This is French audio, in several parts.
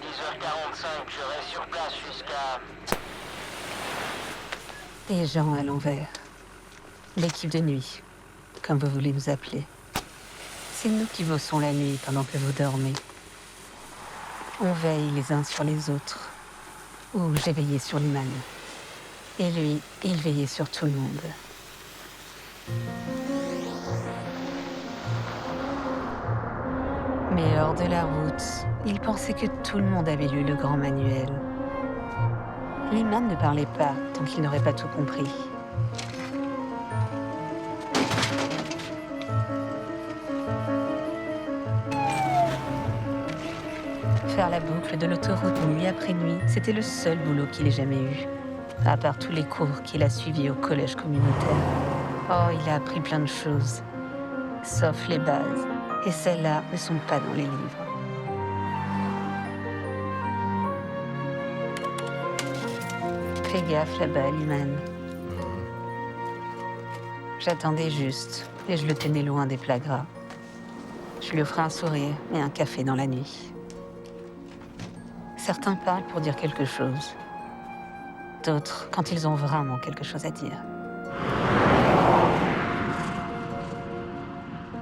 10h45, je reste sur place jusqu'à... Et Jean à l'envers. L'équipe de nuit, comme vous voulez nous appeler. C'est nous qui bossons la nuit pendant que vous dormez. On veille les uns sur les autres. Ou j'ai veillé sur Lyman. Et lui, il veillait sur tout le monde. Mais hors de la route, il pensait que tout le monde avait lu le grand manuel. Lyman ne parlait pas tant qu'il n'aurait pas tout compris. Faire la boucle de l'autoroute nuit après nuit, c'était le seul boulot qu'il ait jamais eu. À part tous les cours qu'il a suivis au collège communautaire. Oh, il a appris plein de choses. Sauf les bases. Et celles-là ne sont pas dans les livres. Fais gaffe là-bas, Lyman. J'attendais juste, et je le tenais loin des plats gras. Je lui offrais un sourire et un café dans la nuit. Certains parlent pour dire quelque chose. D'autres, quand ils ont vraiment quelque chose à dire.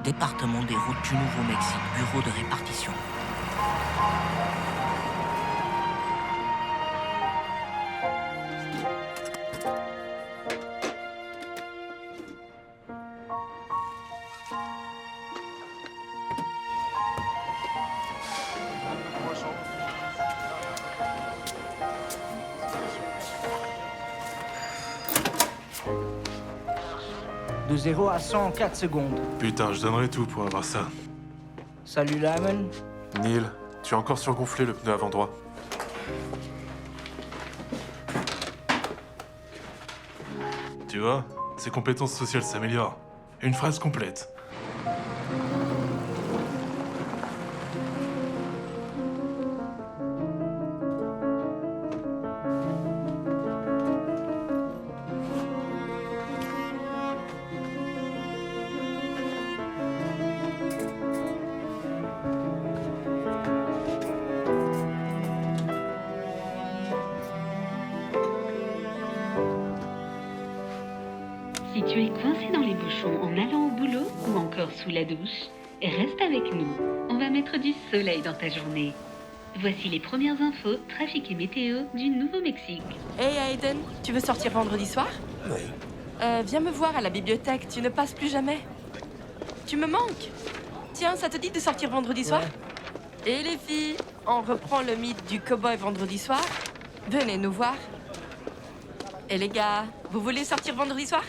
Département des routes du Nouveau-Mexique, bureau de répartition. De 0 à 100 en 4 secondes. Putain, je donnerais tout pour avoir ça. Salut Lyman. Neil, tu as encore surgonflé le pneu avant droit. Tu vois, ses compétences sociales s'améliorent. Une phrase complète. Si tu es coincé dans les bouchons en allant au boulot ou encore sous la douche, reste avec nous. On va mettre du soleil dans ta journée. Voici les premières infos, trafic et météo du Nouveau-Mexique. Hey Aiden, tu veux sortir vendredi soir? Oui. Viens me voir à la bibliothèque, tu ne passes plus jamais. Tu me manques. Tiens, ça te dit de sortir vendredi soir? Et les filles, on reprend le mythe du cow-boy vendredi soir? Venez nous voir. Et les gars, vous voulez sortir vendredi soir?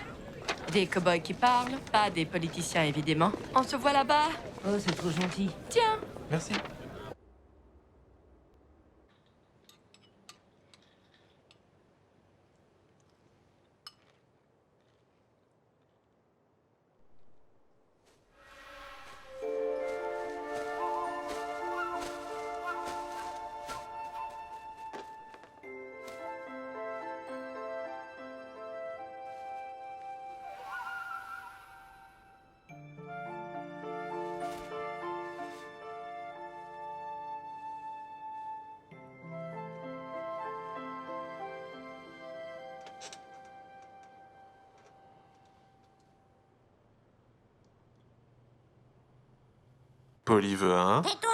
Des cow-boys qui parlent, pas des politiciens évidemment. On se voit là-bas. Oh, c'est trop gentil. Tiens. Merci. Polly veut un. Tais-toi!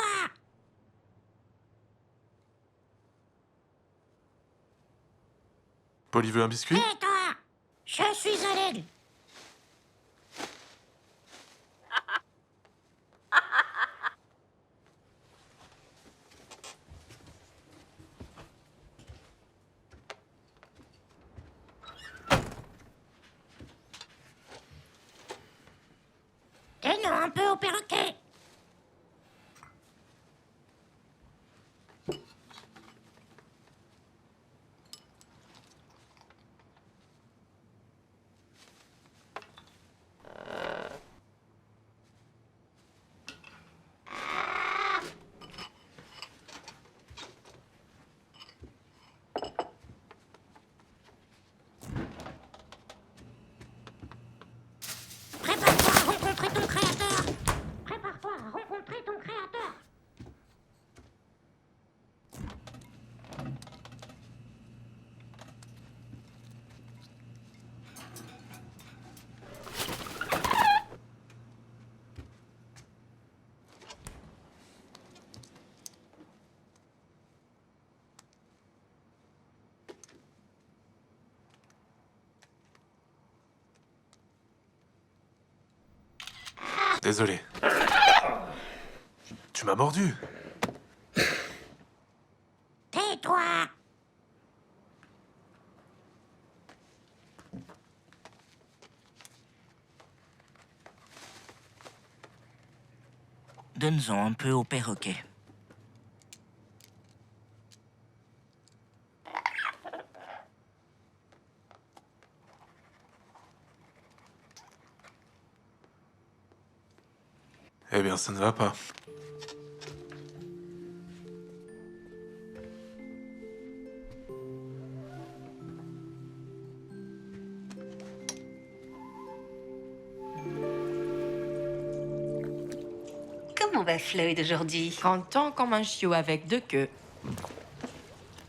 Polly veut un biscuit. Tais-toi! Je suis à l'aide. T'es non un peu au perroquet. Prépare-toi à rencontrer ton créateur. Prépare-toi. Désolé. Tu m'as mordu. Tais-toi. Donne-en un peu au perroquet. Eh bien, ça ne va pas. Comment va Floyd aujourd'hui? Content comme un chiot avec 2 queues.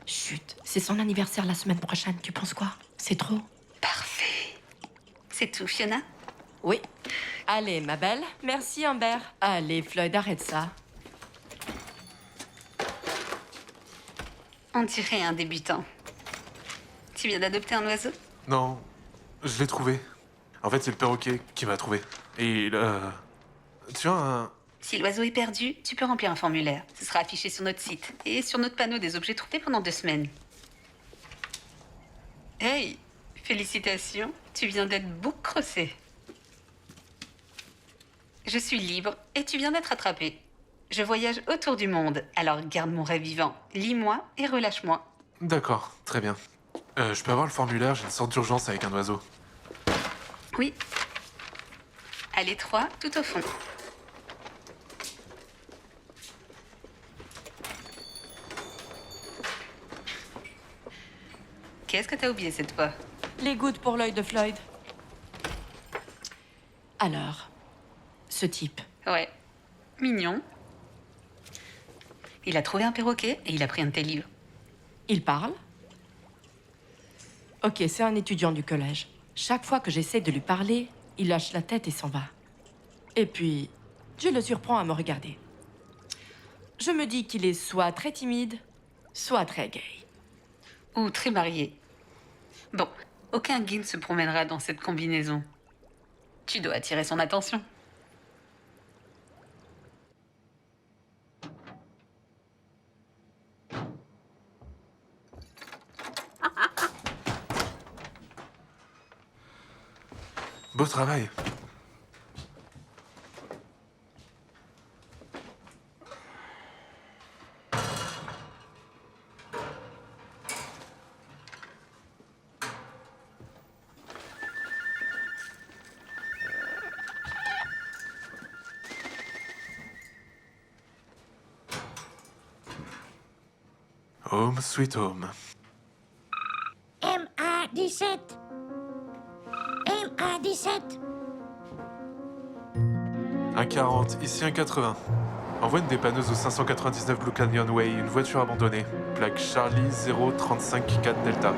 Chut, c'est son anniversaire la semaine prochaine. Tu penses quoi? C'est trop? Parfait. C'est tout, Fiona? Oui. Allez, ma belle. Merci, Amber. Allez, Floyd, arrête ça. On dirait un débutant. Tu viens d'adopter un oiseau? Non, je l'ai trouvé. En fait, c'est le perroquet qui m'a trouvé. Et tu vois, Si l'oiseau est perdu, tu peux remplir un formulaire. Ce sera affiché sur notre site et sur notre panneau des objets trouvés pendant 2 semaines. Hey, félicitations, tu viens d'être book crossé. Je suis libre et tu viens d'être attrapé. Je voyage autour du monde, alors garde mon rêve vivant. Lis-moi et relâche-moi. D'accord, très bien. Je peux avoir le formulaire, j'ai une sorte d'urgence avec un oiseau. Oui. À l'étroit, tout au fond. Qu'est-ce que t'as oublié cette fois? Les gouttes pour l'œil de Floyd. Alors, ce type. Ouais. Mignon. Il a trouvé un perroquet et il a pris un de tes livres. Il parle? Ok, c'est un étudiant du collège. Chaque fois que j'essaie de lui parler, il lâche la tête et s'en va. Et puis, je le surprends à me regarder. Je me dis qu'il est soit très timide, soit très gay. Ou très marié. Bon, aucun gay ne se promènera dans cette combinaison. Tu dois attirer son attention. Beau travail. Home sweet home. MA17. MA17. 1,40, ici 1,80. Envoie une dépanneuse au 599 Blue Canyon Way, une voiture abandonnée. Plaque Charlie 0354 Delta.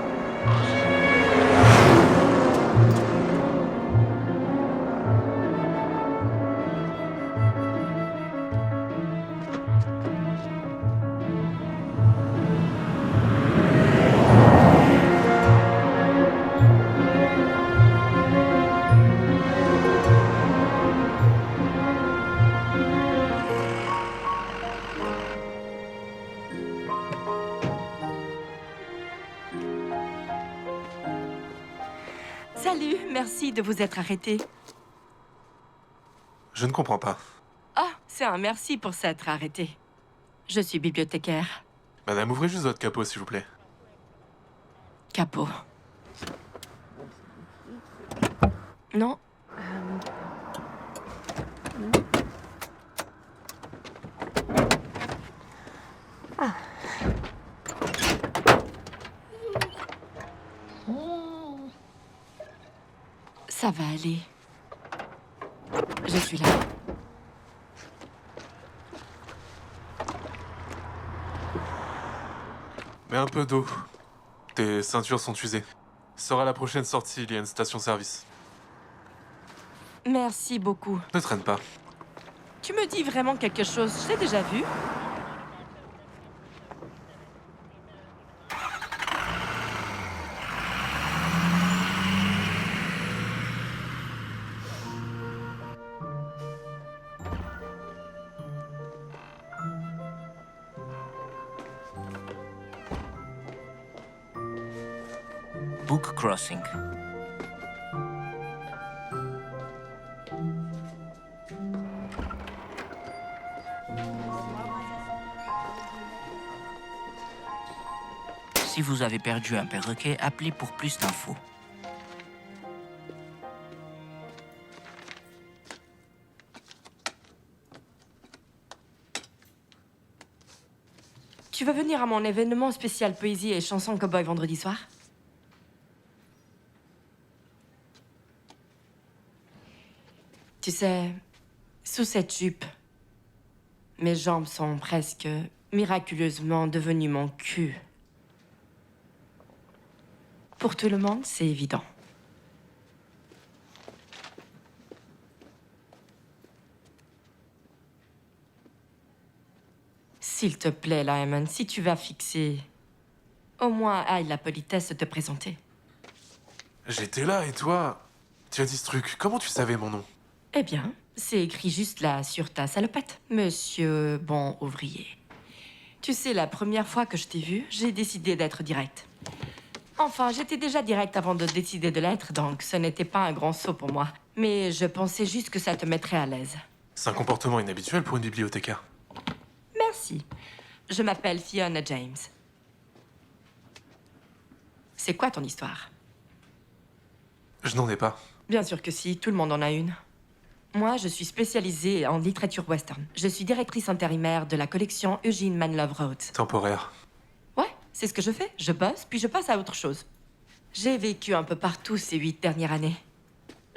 Salut, merci de vous être arrêté. Je ne comprends pas. Ah, c'est un merci pour s'être arrêté. Je suis bibliothécaire. Madame, ouvrez juste votre capot, s'il vous plaît. Capot. Non. Ça va aller. Je suis là. Mets un peu d'eau. Tes ceintures sont usées. Sera la prochaine sortie, il y a une station-service. Merci beaucoup. Ne traîne pas. Tu me dis vraiment quelque chose, je l'ai déjà vu. Book Crossing. Si vous avez perdu un perroquet, appelez pour plus d'infos. Tu veux venir à mon événement spécial poésie et chansons cowboy vendredi soir? Tu sais, sous cette jupe, mes jambes sont presque miraculeusement devenues mon cul. Pour tout le monde, c'est évident. S'il te plaît, Lyman, si tu vas fixer, au moins aille la politesse de te présenter. J'étais là et toi, tu as dit ce truc. Comment tu savais mon nom? Eh bien, c'est écrit juste là sur ta salopette. Monsieur bon ouvrier. Tu sais, la première fois que je t'ai vu, j'ai décidé d'être direct. Enfin, j'étais déjà direct avant de décider de l'être, donc ce n'était pas un grand saut pour moi. Mais je pensais juste que ça te mettrait à l'aise. C'est un comportement inhabituel pour une bibliothécaire. Merci. Je m'appelle Fiona James. C'est quoi ton histoire? Je n'en ai pas. Bien sûr que si, tout le monde en a une. Moi, je suis spécialisée en littérature western. Je suis directrice intérimaire de la collection Eugene Manlove Rhodes. Temporaire. Ouais, c'est ce que je fais. Je bosse, puis je passe à autre chose. J'ai vécu un peu partout ces 8 dernières années.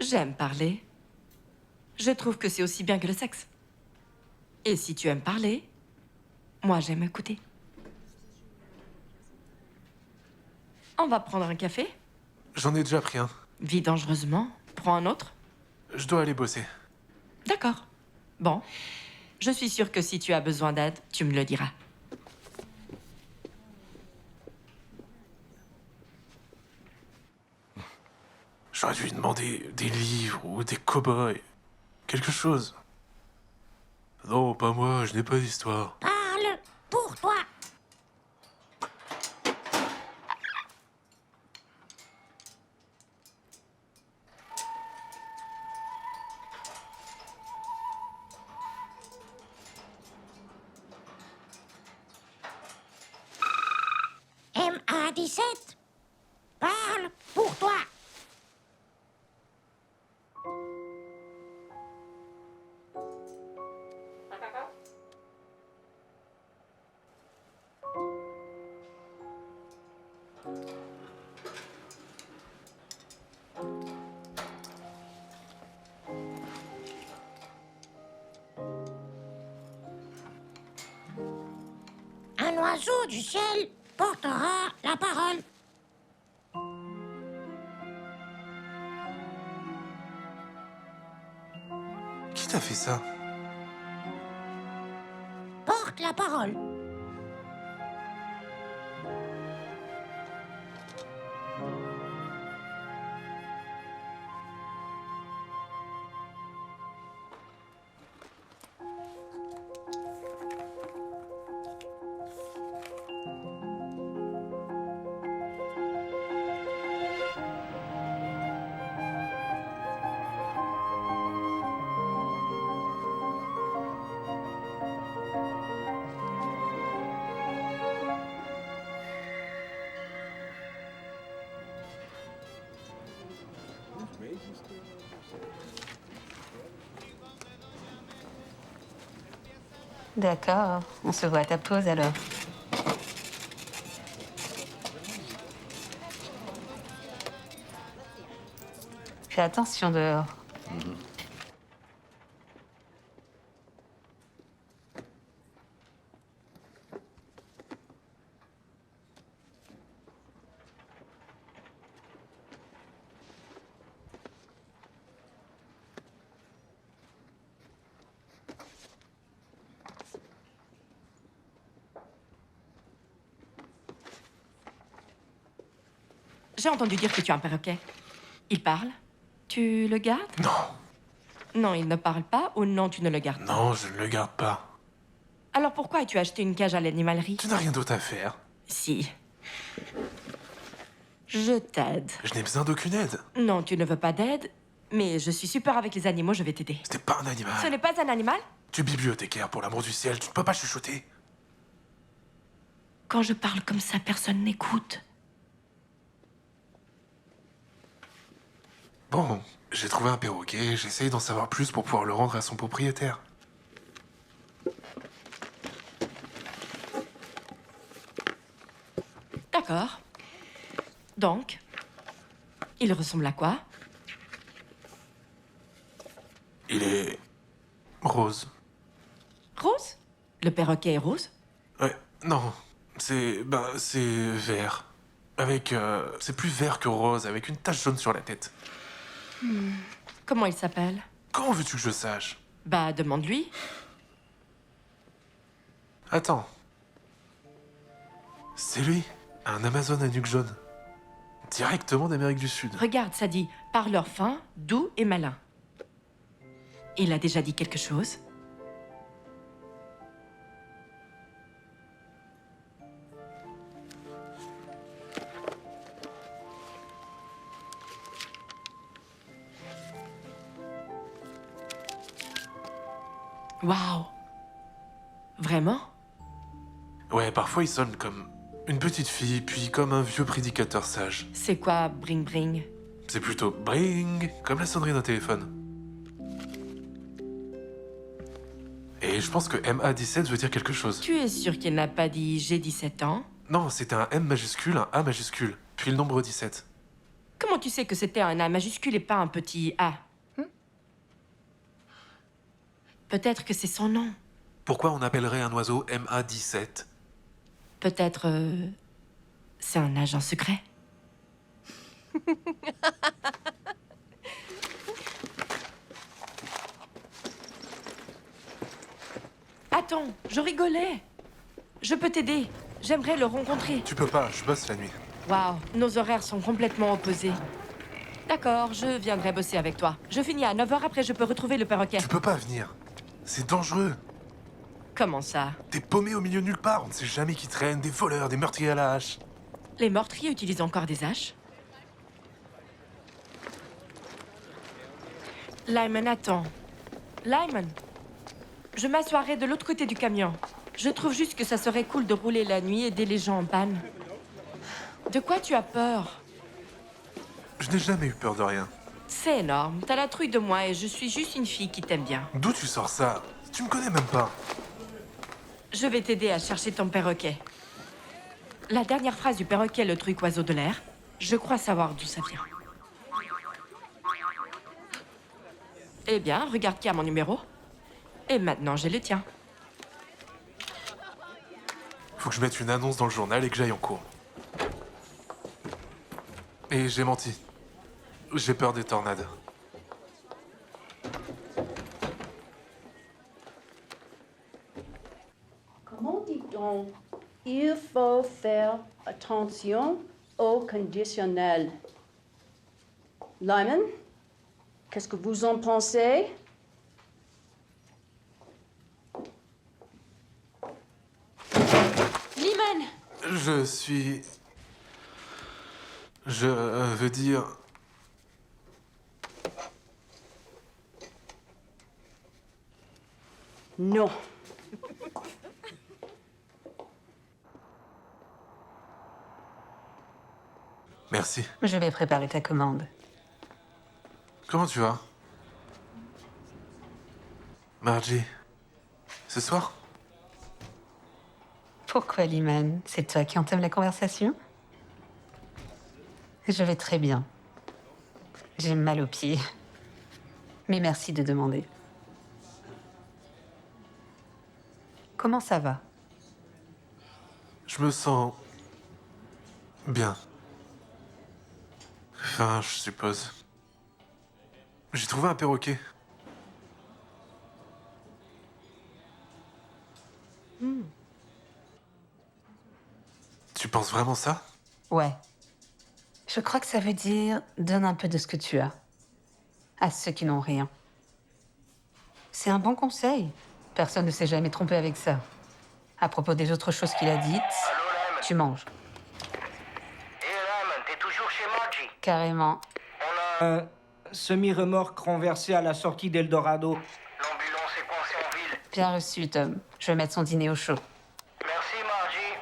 J'aime parler. Je trouve que c'est aussi bien que le sexe. Et si tu aimes parler, moi j'aime écouter. On va prendre un café? J'en ai déjà pris un. Vis dangereusement. Prends un autre? Je dois aller bosser. D'accord. Bon. Je suis sûre que si tu as besoin d'aide, tu me le diras. J'aurais dû lui demander des livres ou des cow-boys. Quelque chose. Non, pas moi, je n'ai pas d'histoire. Parle pour toi. MA17. Parle pour toi. Un oiseau du ciel portera la parole. Qui t'a fait ça? Porte la parole. D'accord, on se voit à ta pause alors. Fais attention dehors. J'ai entendu dire que tu as un perroquet. Il parle? Tu le gardes? Non, Non, il ne parle pas ou non, tu ne le gardes pas? non, je ne le garde pas. Alors pourquoi as-tu acheté une cage à l'animalerie? Tu n'as rien d'autre à faire. Si. Je t'aide. Je n'ai besoin d'aucune aide. Non, tu ne veux pas d'aide, mais je suis super avec les animaux, je vais t'aider. C'était pas un animal. Ce n'est pas un animal? Tu es bibliothécaire, pour l'amour du ciel, tu ne peux pas chuchoter. Quand je parle comme ça, personne n'écoute. Bon, j'ai trouvé un perroquet, j'essaye d'en savoir plus pour pouvoir le rendre à son propriétaire. D'accord. Donc, il ressemble à quoi? Il est... rose. Rose? Le perroquet est rose? Ouais, non, c'est... c'est vert. Avec... c'est plus vert que rose, avec une tache jaune sur la tête. Comment il s'appelle? Comment veux-tu que je sache? Bah, demande-lui. Attends. C'est lui, un Amazon à nuque jaune. Directement d'Amérique du Sud. Regarde, ça dit parleur fin, doux et malin. Il a déjà dit quelque chose? Waouh! Vraiment? Ouais, parfois il sonne comme une petite fille, puis comme un vieux prédicateur sage. C'est quoi, bring bring? C'est plutôt bring, comme la sonnerie d'un téléphone. Et je pense que MA17 veut dire quelque chose. Tu es sûr qu'il n'a pas dit j'ai 17 ans? Non, c'était un M majuscule, un A majuscule, puis le nombre 17. Comment tu sais que c'était un A majuscule et pas un petit A? Peut-être que c'est son nom. Pourquoi on appellerait un oiseau MA17? Peut-être... c'est un agent secret. Attends, je rigolais. Je peux t'aider. J'aimerais le rencontrer. Tu peux pas, je bosse la nuit. Waouh, nos horaires sont complètement opposés. D'accord, je viendrai bosser avec toi. Je finis à 9h, après je peux retrouver le perroquet. Tu peux pas venir. C'est dangereux. Comment ça? T'es paumé au milieu de nulle part, on ne sait jamais qui traîne, des voleurs, des meurtriers à la hache. Les meurtriers utilisent encore des haches? Lyman, attends. Lyman, je m'assoirai de l'autre côté du camion. Je trouve juste que ça serait cool de rouler la nuit et aider les gens en panne. De quoi tu as peur? Je n'ai jamais eu peur de rien. C'est énorme. T'as la trouille de moi et je suis juste une fille qui t'aime bien. D'où tu sors ça? Tu me connais même pas. Je vais t'aider à chercher ton perroquet. La dernière phrase du perroquet, le truc oiseau de l'air, je crois savoir d'où ça vient. Eh bien, regarde qui a mon numéro. Et maintenant, j'ai le tien. Faut que je mette une annonce dans le journal et que j'aille en cours. Et j'ai menti. J'ai peur des tornades. Comment dit-on? Il faut faire attention au conditionnel. Lyman, qu'est-ce que vous en pensez? Lyman! Je suis... Je veux dire... Non. Merci. Je vais préparer ta commande. Comment tu vas? Margie. Ce soir? Pourquoi, Lyman? C'est toi qui entame la conversation? Je vais très bien. J'ai mal aux pieds. Mais merci de demander. Comment ça va? Je me sens... bien. Enfin, je suppose. J'ai trouvé un perroquet. Tu penses vraiment ça? Ouais. Je crois que ça veut dire donne un peu de ce que tu as à ceux qui n'ont rien. C'est un bon conseil. Personne ne s'est jamais trompé avec ça. À propos des autres choses qu'il a dites, Allô, Lem? tu manges. Lem, t'es toujours Carrément. Semi-remorque renversé à la sortie d'Eldorado. L'ambulance est coincée en ville. Bien reçu, Tom. Je vais mettre son dîner au chaud. Merci, Margie.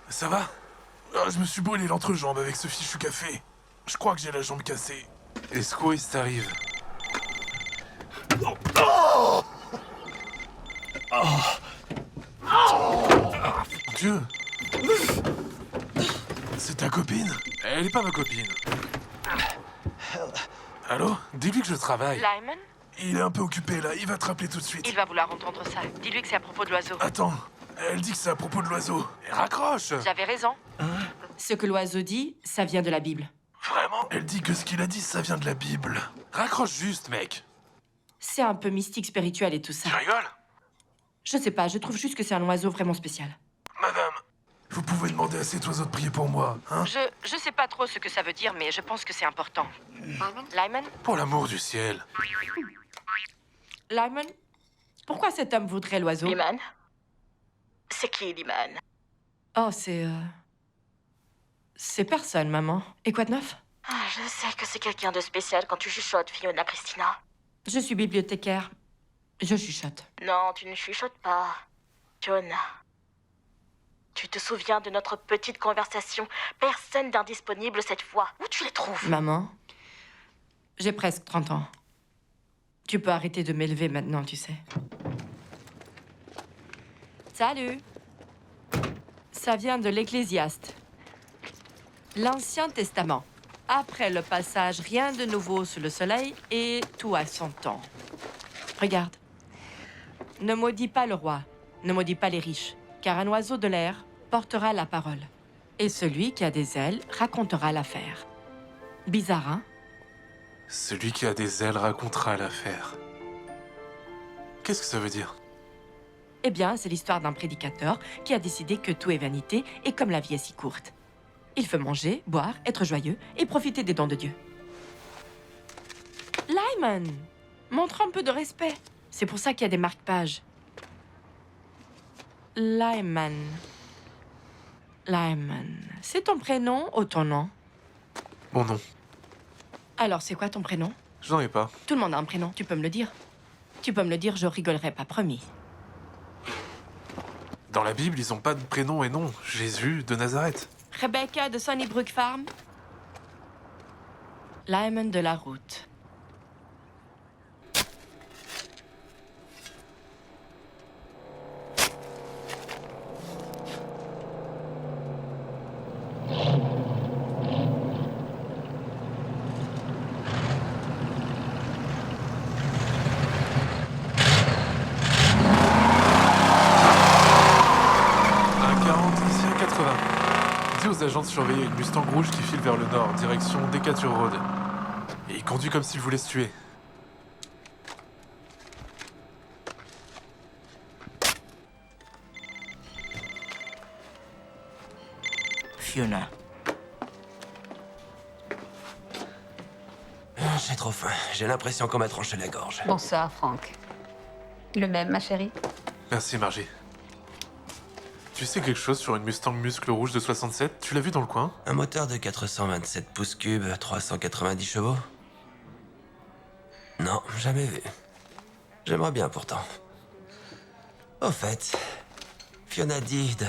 Ça va? Ah, je me suis brûlé l'entrejambe avec ce fichu café. Je crois que j'ai la jambe cassée. Escoïs t'arrive. Mon Dieu! C'est ta copine? Elle est pas ma copine. Allô? Dis-lui que je travaille. Lyman? Il est un peu occupé là, il va te rappeler tout de suite. Il va vouloir entendre ça. Dis-lui que c'est à propos de l'oiseau. Attends, elle dit que c'est à propos de l'oiseau. Et raccroche! J'avais raison. Ce que l'oiseau dit, ça vient de la Bible. Vraiment? Elle dit que ce qu'il a dit, ça vient de la Bible. Raccroche juste, mec. C'est un peu mystique, spirituel et tout ça. Tu rigoles? Je sais pas, je trouve juste que c'est un oiseau vraiment spécial. Madame, vous pouvez demander à cet oiseau de prier pour moi, hein? Je sais pas trop ce que ça veut dire, mais je pense que c'est important. Lyman? Pour l'amour du ciel. Lyman? Pourquoi cet homme voudrait l'oiseau? Lyman? C'est qui, Lyman? Oh, c'est personne, maman. Et quoi de neuf? Ah, je sais que c'est quelqu'un de spécial quand tu chuchotes, Fiona Christina. Je suis bibliothécaire. Je chuchote. Non, tu ne chuchotes pas. Fiona. Tu te souviens de notre petite conversation? Personne d'indisponible cette fois. Où tu les trouves? Maman, j'ai presque 30 ans. Tu peux arrêter de m'élever maintenant, tu sais. Salut. Ça vient de l'Ecclésiaste. L'Ancien Testament. Après le passage, rien de nouveau sous le soleil et tout à son temps. Regarde. Ne maudis pas le roi, ne maudis pas les riches, car un oiseau de l'air portera la parole. Et celui qui a des ailes racontera l'affaire. Bizarre, hein? Celui qui a des ailes racontera l'affaire. Qu'est-ce que ça veut dire? Eh bien, c'est l'histoire d'un prédicateur qui a décidé que tout est vanité et comme la vie est si courte. Il faut manger, boire, être joyeux et profiter des dons de Dieu. Lyman, montre un peu de respect. C'est pour ça qu'il y a des marque-pages. Lyman. Lyman. C'est ton prénom ou ton nom? Mon nom. Alors, c'est quoi ton prénom? Je n'en ai pas. Tout le monde a un prénom, tu peux me le dire. Tu peux me le dire, je rigolerai pas, promis. Dans la Bible, ils ont pas de prénom et nom. Jésus de Nazareth. Rebecca de Sunnybrook Farm. Lyman de la Route. Dis aux agents de surveiller une Mustang rouge qui file vers le nord, direction Decatur Road. Et il conduit comme s'il voulait se tuer. Fiona. J'ai trop faim. J'ai l'impression qu'on m'a tranché la gorge. Bonsoir, Franck. Le même, ma chérie? Merci, Margie. Tu sais quelque chose sur une Mustang muscle rouge de 67? Tu l'as vu dans le coin? Un moteur de 427 pouces cubes, 390 chevaux? Non, jamais vu. J'aimerais bien pourtant. Au fait, Fiona dit de,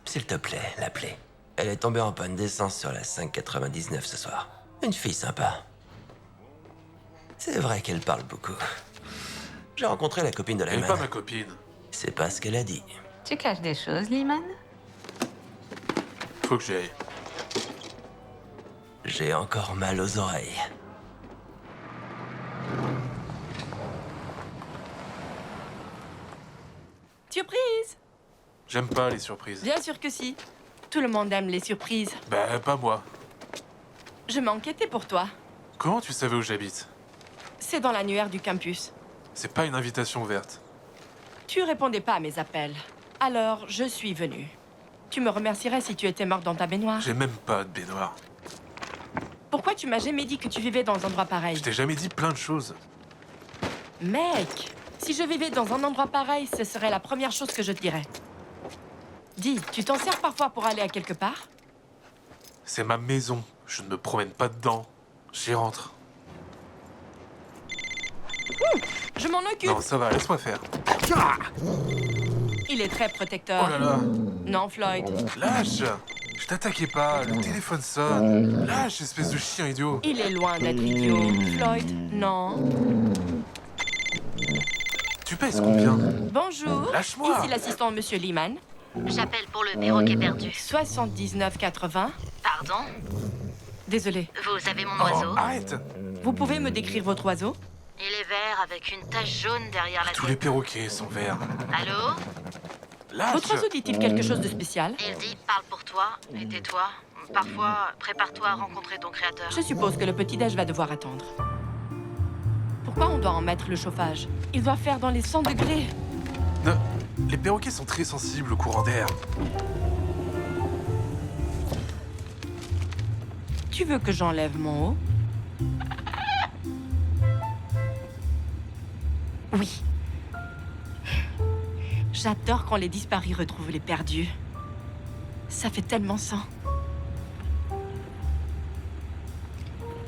s'il te plaît, l'appeler. Elle est tombée en panne d'essence sur la 599 ce soir. Une fille sympa. C'est vrai qu'elle parle beaucoup. J'ai rencontré la copine de la Elle n'est pas ma copine. C'est pas ce qu'elle a dit. Tu caches des choses, Lyman? Faut que j'y aille. J'ai encore mal aux oreilles. Surprise! J'aime pas les surprises. Bien sûr que si. Tout le monde aime les surprises. Bah, pas moi. Je m'inquiétais pour toi. Comment tu savais où j'habite? C'est dans l'annuaire du campus. C'est pas une invitation ouverte. Tu répondais pas à mes appels. Alors, je suis venue. Tu me remercierais si tu étais morte dans ta baignoire. J'ai même pas de baignoire. Pourquoi tu m'as jamais dit que tu vivais dans un endroit pareil? Je t'ai jamais dit plein de choses. Mec, si je vivais dans un endroit pareil, ce serait la première chose que je te dirais. Dis, tu t'en sers parfois pour aller à quelque part? C'est ma maison. Je ne me promène pas dedans. J'y rentre. Je m'en occupe. Non, ça va, laisse-moi faire. Il est très protecteur. Oh là là. Non, Floyd. Lâche. Je t'attaquais pas, le téléphone sonne. Lâche, espèce de chien idiot. Il est loin d'être idiot. Floyd, non. Tu pèses combien? Bonjour. Lâche-moi. Ici l'assistant Monsieur Lehman. J'appelle pour le perroquet perdu. 79,80. Pardon? Désolé. Vous avez mon Oh, oiseau? arrête. Vous pouvez me décrire votre oiseau? Il est vert avec une tache jaune derrière la Tous les tête. perroquets sont verts. Allô? Lâche. Votre oiseau dit-il quelque chose de spécial? Il dit parle pour toi et tais-toi. Parfois, prépare-toi à rencontrer ton créateur. Je suppose que le petit-déj va devoir attendre. Pourquoi on doit en mettre le chauffage? Il doit faire dans les 100 degrés. Non, les perroquets sont très sensibles au courant d'air. Tu veux que j'enlève mon haut? Oui. J'adore quand les disparus retrouvent les perdus. Ça fait tellement sang.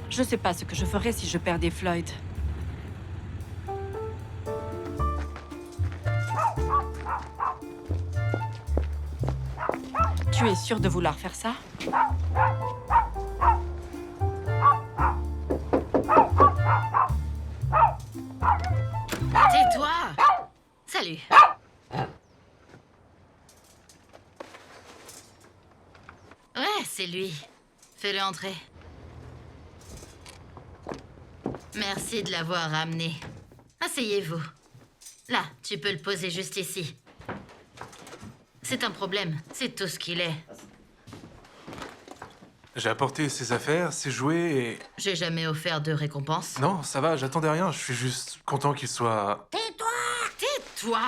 Je sais pas ce que je ferais si je perdais Floyd. Tu es sûr de vouloir faire ça? Tais-toi! Salut! Ouais, c'est lui. Fais-le entrer. Merci de l'avoir amené. Asseyez-vous. Là, tu peux le poser juste ici. C'est un problème, c'est tout ce qu'il est. J'ai apporté ses affaires, ses jouets et... J'ai jamais offert de récompense. Non, ça va, j'attendais rien. Je suis juste content qu'il soit... Tais-toi! Tais-toi!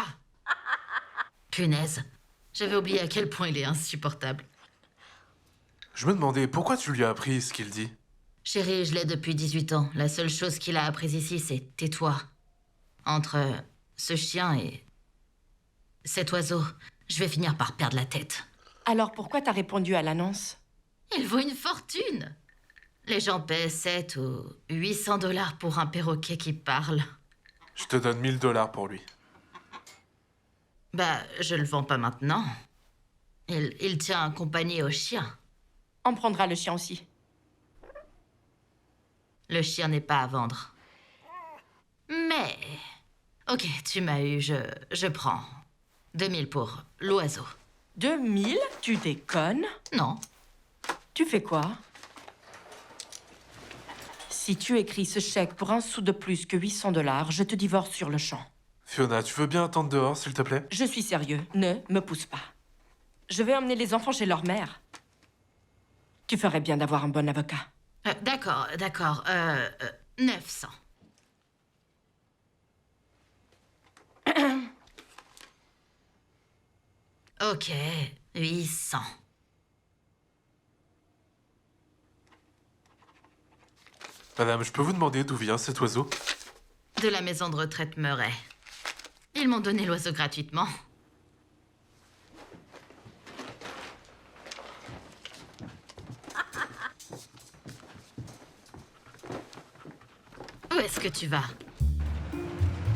Punaise. J'avais oublié à quel point il est insupportable. Je me demandais pourquoi tu lui as appris ce qu'il dit. Chérie, je l'ai depuis 18 ans. La seule chose qu'il a apprise ici, c'est tais-toi. Entre ce chien et cet oiseau, je vais finir par perdre la tête. Alors pourquoi t'as répondu à l'annonce? Il vaut une fortune. Les gens paient 7 ou 800 $ pour un perroquet qui parle. Je te donne 1000 $ pour lui. Bah, je le vends pas maintenant. Il tient compagnie au chien. On prendra le chien aussi. Le chien n'est pas à vendre. Mais... Ok, tu m'as eu, je prends. 2000 pour l'oiseau. 2000? Tu déconnes? Non. Tu fais quoi? Si tu écris ce chèque pour 1 sou de plus que 800 $, je te divorce sur le champ. Fiona, tu veux bien attendre dehors, s'il te plaît? Je suis sérieux. Ne me pousse pas. Je vais emmener les enfants chez leur mère. Tu ferais bien d'avoir un bon avocat. D'accord. 900. Ok, 800. Madame, je peux vous demander d'où vient cet oiseau? De la maison de retraite Murray. Ils m'ont donné l'oiseau gratuitement. Où est-ce que tu vas?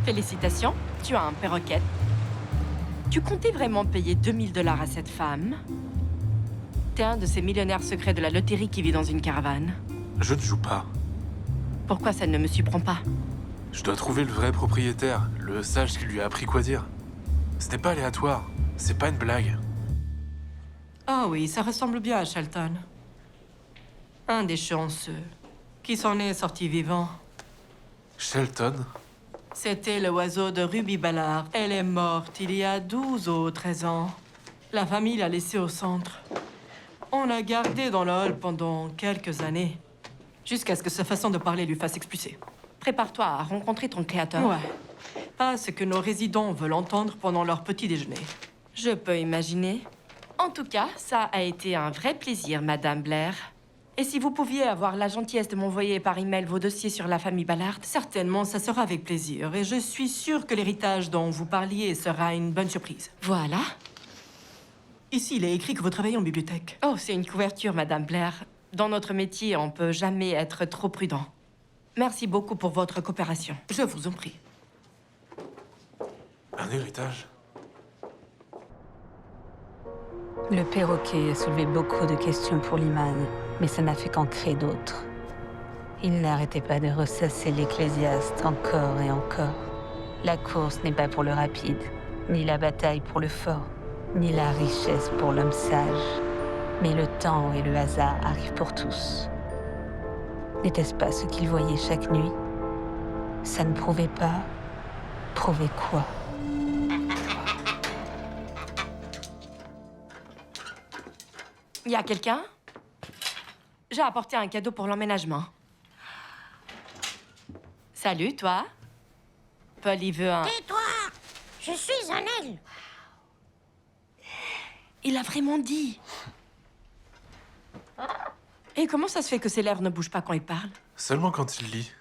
Félicitations, tu as un perroquet. Tu comptais vraiment payer 2000 $ à cette femme? T'es un de ces millionnaires secrets de la loterie qui vit dans une caravane. Je ne joue pas. Pourquoi ça ne me surprend pas? Je dois trouver le vrai propriétaire, le sage qui lui a appris quoi dire. Ce n'est pas aléatoire, c'est pas une blague. Ah oui, ça ressemble bien à Shelton. Un des chanceux qui s'en est sorti vivant. Shelton? C'était le oiseau de Ruby Ballard. Elle est morte il y a 12 ou 13 ans. La famille l'a laissée au centre. On l'a gardée dans le hall pendant quelques années. Jusqu'à ce que sa façon de parler lui fasse expulser. Prépare-toi à rencontrer ton créateur. Ouais. Pas ce que nos résidents veulent entendre pendant leur petit déjeuner. Je peux imaginer. En tout cas, ça a été un vrai plaisir, Madame Blair. Et si vous pouviez avoir la gentillesse de m'envoyer par email vos dossiers sur la famille Ballard? Certainement, ça sera avec plaisir. Et je suis sûre que l'héritage dont vous parliez sera une bonne surprise. Voilà. Ici, il est écrit que vous travaillez en bibliothèque. Oh, c'est une couverture, Madame Blair. Dans notre métier, on peut jamais être trop prudent. Merci beaucoup pour votre coopération. Je vous en prie. Un héritage? Le perroquet a soulevé beaucoup de questions pour Lyman, mais ça n'a fait qu'en créer d'autres. Il n'arrêtait pas de ressasser l'ecclésiaste encore et encore. La course n'est pas pour le rapide, ni la bataille pour le fort, ni la richesse pour l'homme sage. Mais le temps et le hasard arrivent pour tous. N'était-ce pas ce qu'il voyait chaque nuit? Ça ne prouvait pas. Prouvait quoi? Y a quelqu'un? J'ai apporté un cadeau pour l'emménagement. Salut, toi. Paul, il veut un... Tais-toi! Je suis un elfe. Il a vraiment dit. Et comment ça se fait que ses lèvres ne bougent pas quand il parle? Seulement quand il lit.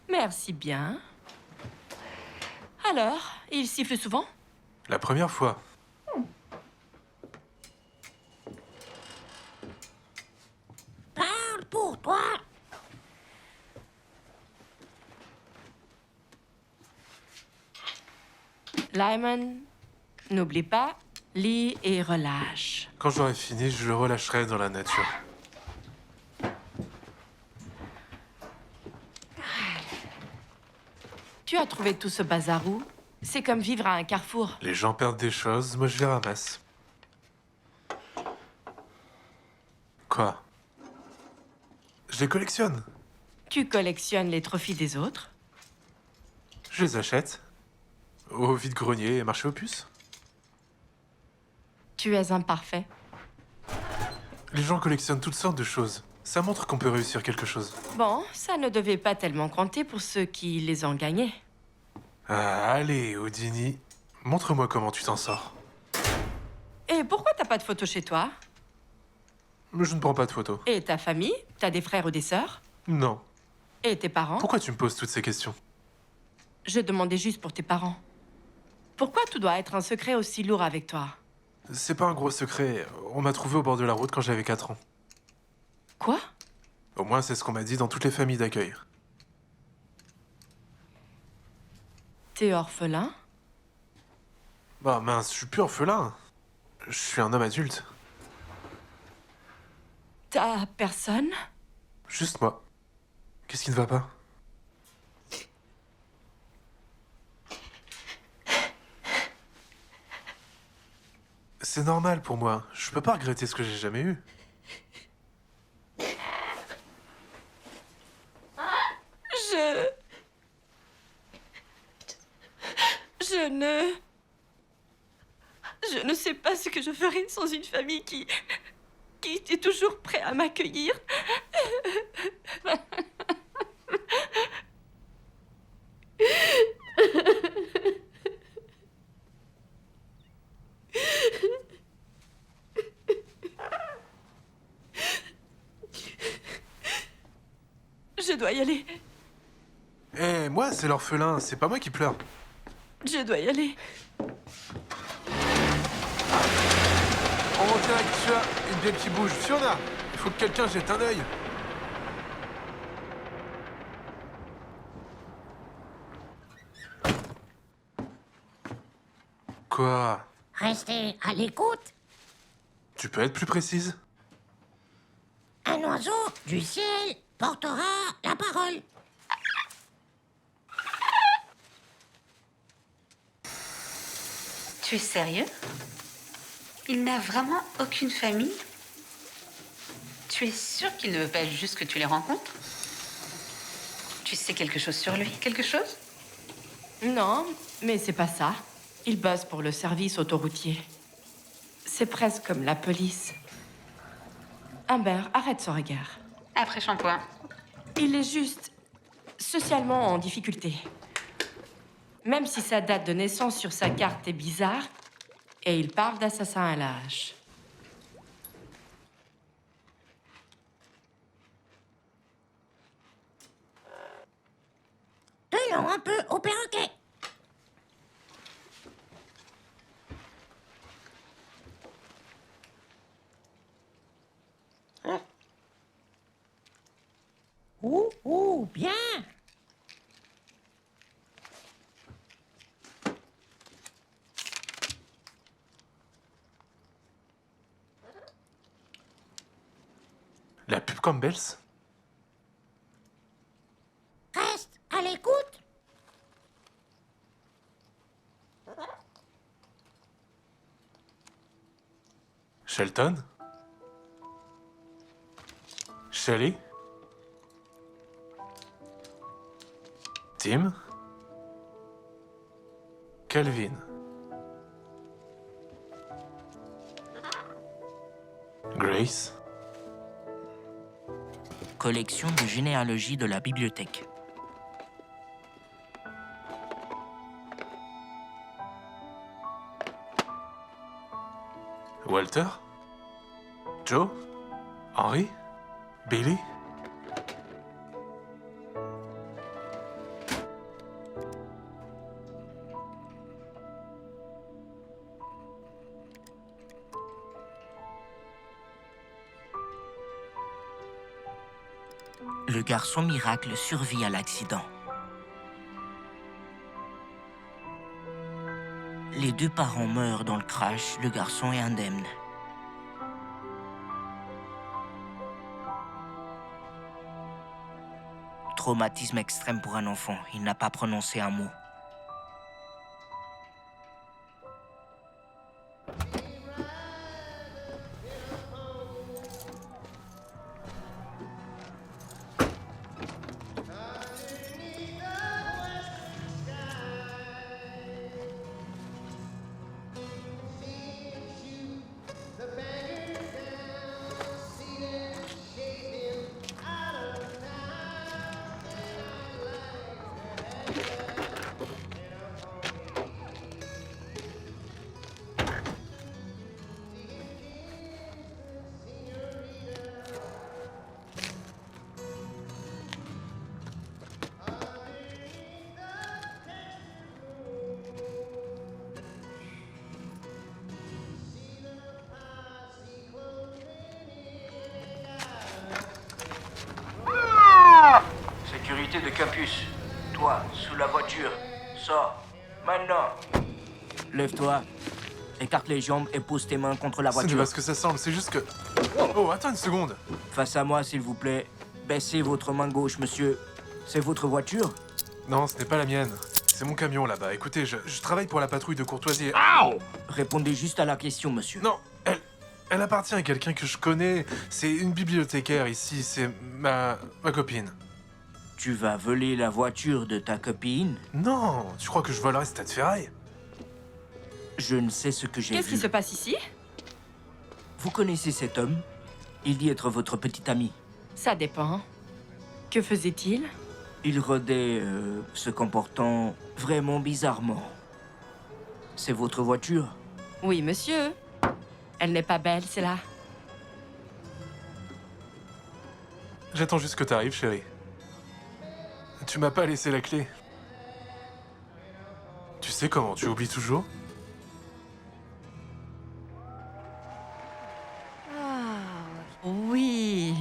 Merci bien. Alors, il siffle souvent? La première fois. Parle pour toi. Lyman, n'oublie pas, lis et relâche. Quand j'aurai fini, je le relâcherai dans la nature. Tu as trouvé tout ce bazar où? C'est comme vivre à un carrefour. Les gens perdent des choses, moi je les ramasse. Quoi? Je les collectionne. Tu collectionnes les trophies des autres? Je les achète. Au vide-grenier et marché aux puces. Tu es imparfait. Les gens collectionnent toutes sortes de choses. Ça montre qu'on peut réussir quelque chose. Bon, ça ne devait pas tellement compter pour ceux qui les ont gagnés. Ah, allez, Houdini. Montre-moi comment tu t'en sors. Et pourquoi t'as pas de photos chez toi? Je ne prends pas de photos. Et ta famille? T'as des frères ou des sœurs? Non. Et tes parents? Pourquoi tu me poses toutes ces questions? Je demandais juste pour tes parents. Pourquoi tout doit être un secret aussi lourd avec toi? C'est pas un gros secret. On m'a trouvé au bord de la route quand j'avais 4 ans. Quoi? Au moins, c'est ce qu'on m'a dit dans toutes les familles d'accueil. T'es orphelin? Bah mince, je suis plus orphelin. Je suis un homme adulte. T'as personne? Juste moi. Qu'est-ce qui ne va pas? C'est normal pour moi. Je peux pas regretter ce que j'ai jamais eu. Je ne sais pas ce que je ferais sans une famille qui était toujours prêt à m'accueillir. Je dois y aller. Eh, moi, c'est l'orphelin. C'est pas moi qui pleure. Je dois y aller. On dirait que tu as une bielle qui bouge. Fiona, il faut que quelqu'un jette un œil. Quoi? Restez à l'écoute. Tu peux être plus précise? Un oiseau du ciel portera la parole. Tu es sérieux? Il n'a vraiment aucune famille? Tu es sûr qu'il ne veut pas juste que tu les rencontres? Tu sais quelque chose sur lui? Quelque chose? Non, mais c'est pas ça. Il bosse pour le service autoroutier. C'est presque comme la police. Amber, arrête ce regard. Après shampoing. Il est juste socialement en difficulté. Même si sa date de naissance sur sa carte est bizarre, et il parle d'assassin à l'âge. Attention un peu au perroquet. Bien. La pub Campbell's? Reste à l'écoute. Shelton? Shelly? Tim? Calvin? Grace? Collection de généalogie de la bibliothèque. Walter? Joe? Henry? Billy? Le garçon miracle survit à l'accident. Les deux parents meurent dans le crash, le garçon est indemne. Traumatisme extrême pour un enfant, il n'a pas prononcé un mot. Sécurité de campus. Toi, sous la voiture. Sors. Maintenant. Lève-toi, écarte les jambes et pose tes mains contre la Ce n'est voiture. pas ce que ça semble, c'est juste que... Oh, attends une seconde. Face à moi, s'il vous plaît. Baissez votre main gauche, monsieur. C'est votre voiture? Non, ce n'est pas la mienne. C'est mon camion là-bas. Écoutez, je travaille pour la patrouille de courtoisie. Répondez juste à la question, monsieur. Non, elle appartient à quelqu'un que je connais. C'est une bibliothécaire ici, c'est ma copine. Tu vas voler la voiture de ta copine? Non, tu crois que je volerais cette ferraille? Je ne sais ce que j'ai vu. Qu'est-ce qui se passe ici? Vous connaissez cet homme? Il dit être votre petit ami. Ça dépend. Que faisait-il? Il rôdait, se comportant vraiment bizarrement. C'est votre voiture? Oui, monsieur. Elle n'est pas belle, c'est là. J'attends juste que t'arrives, chérie. Tu m'as pas laissé la clé. Tu sais comment tu oublies toujours? Oui.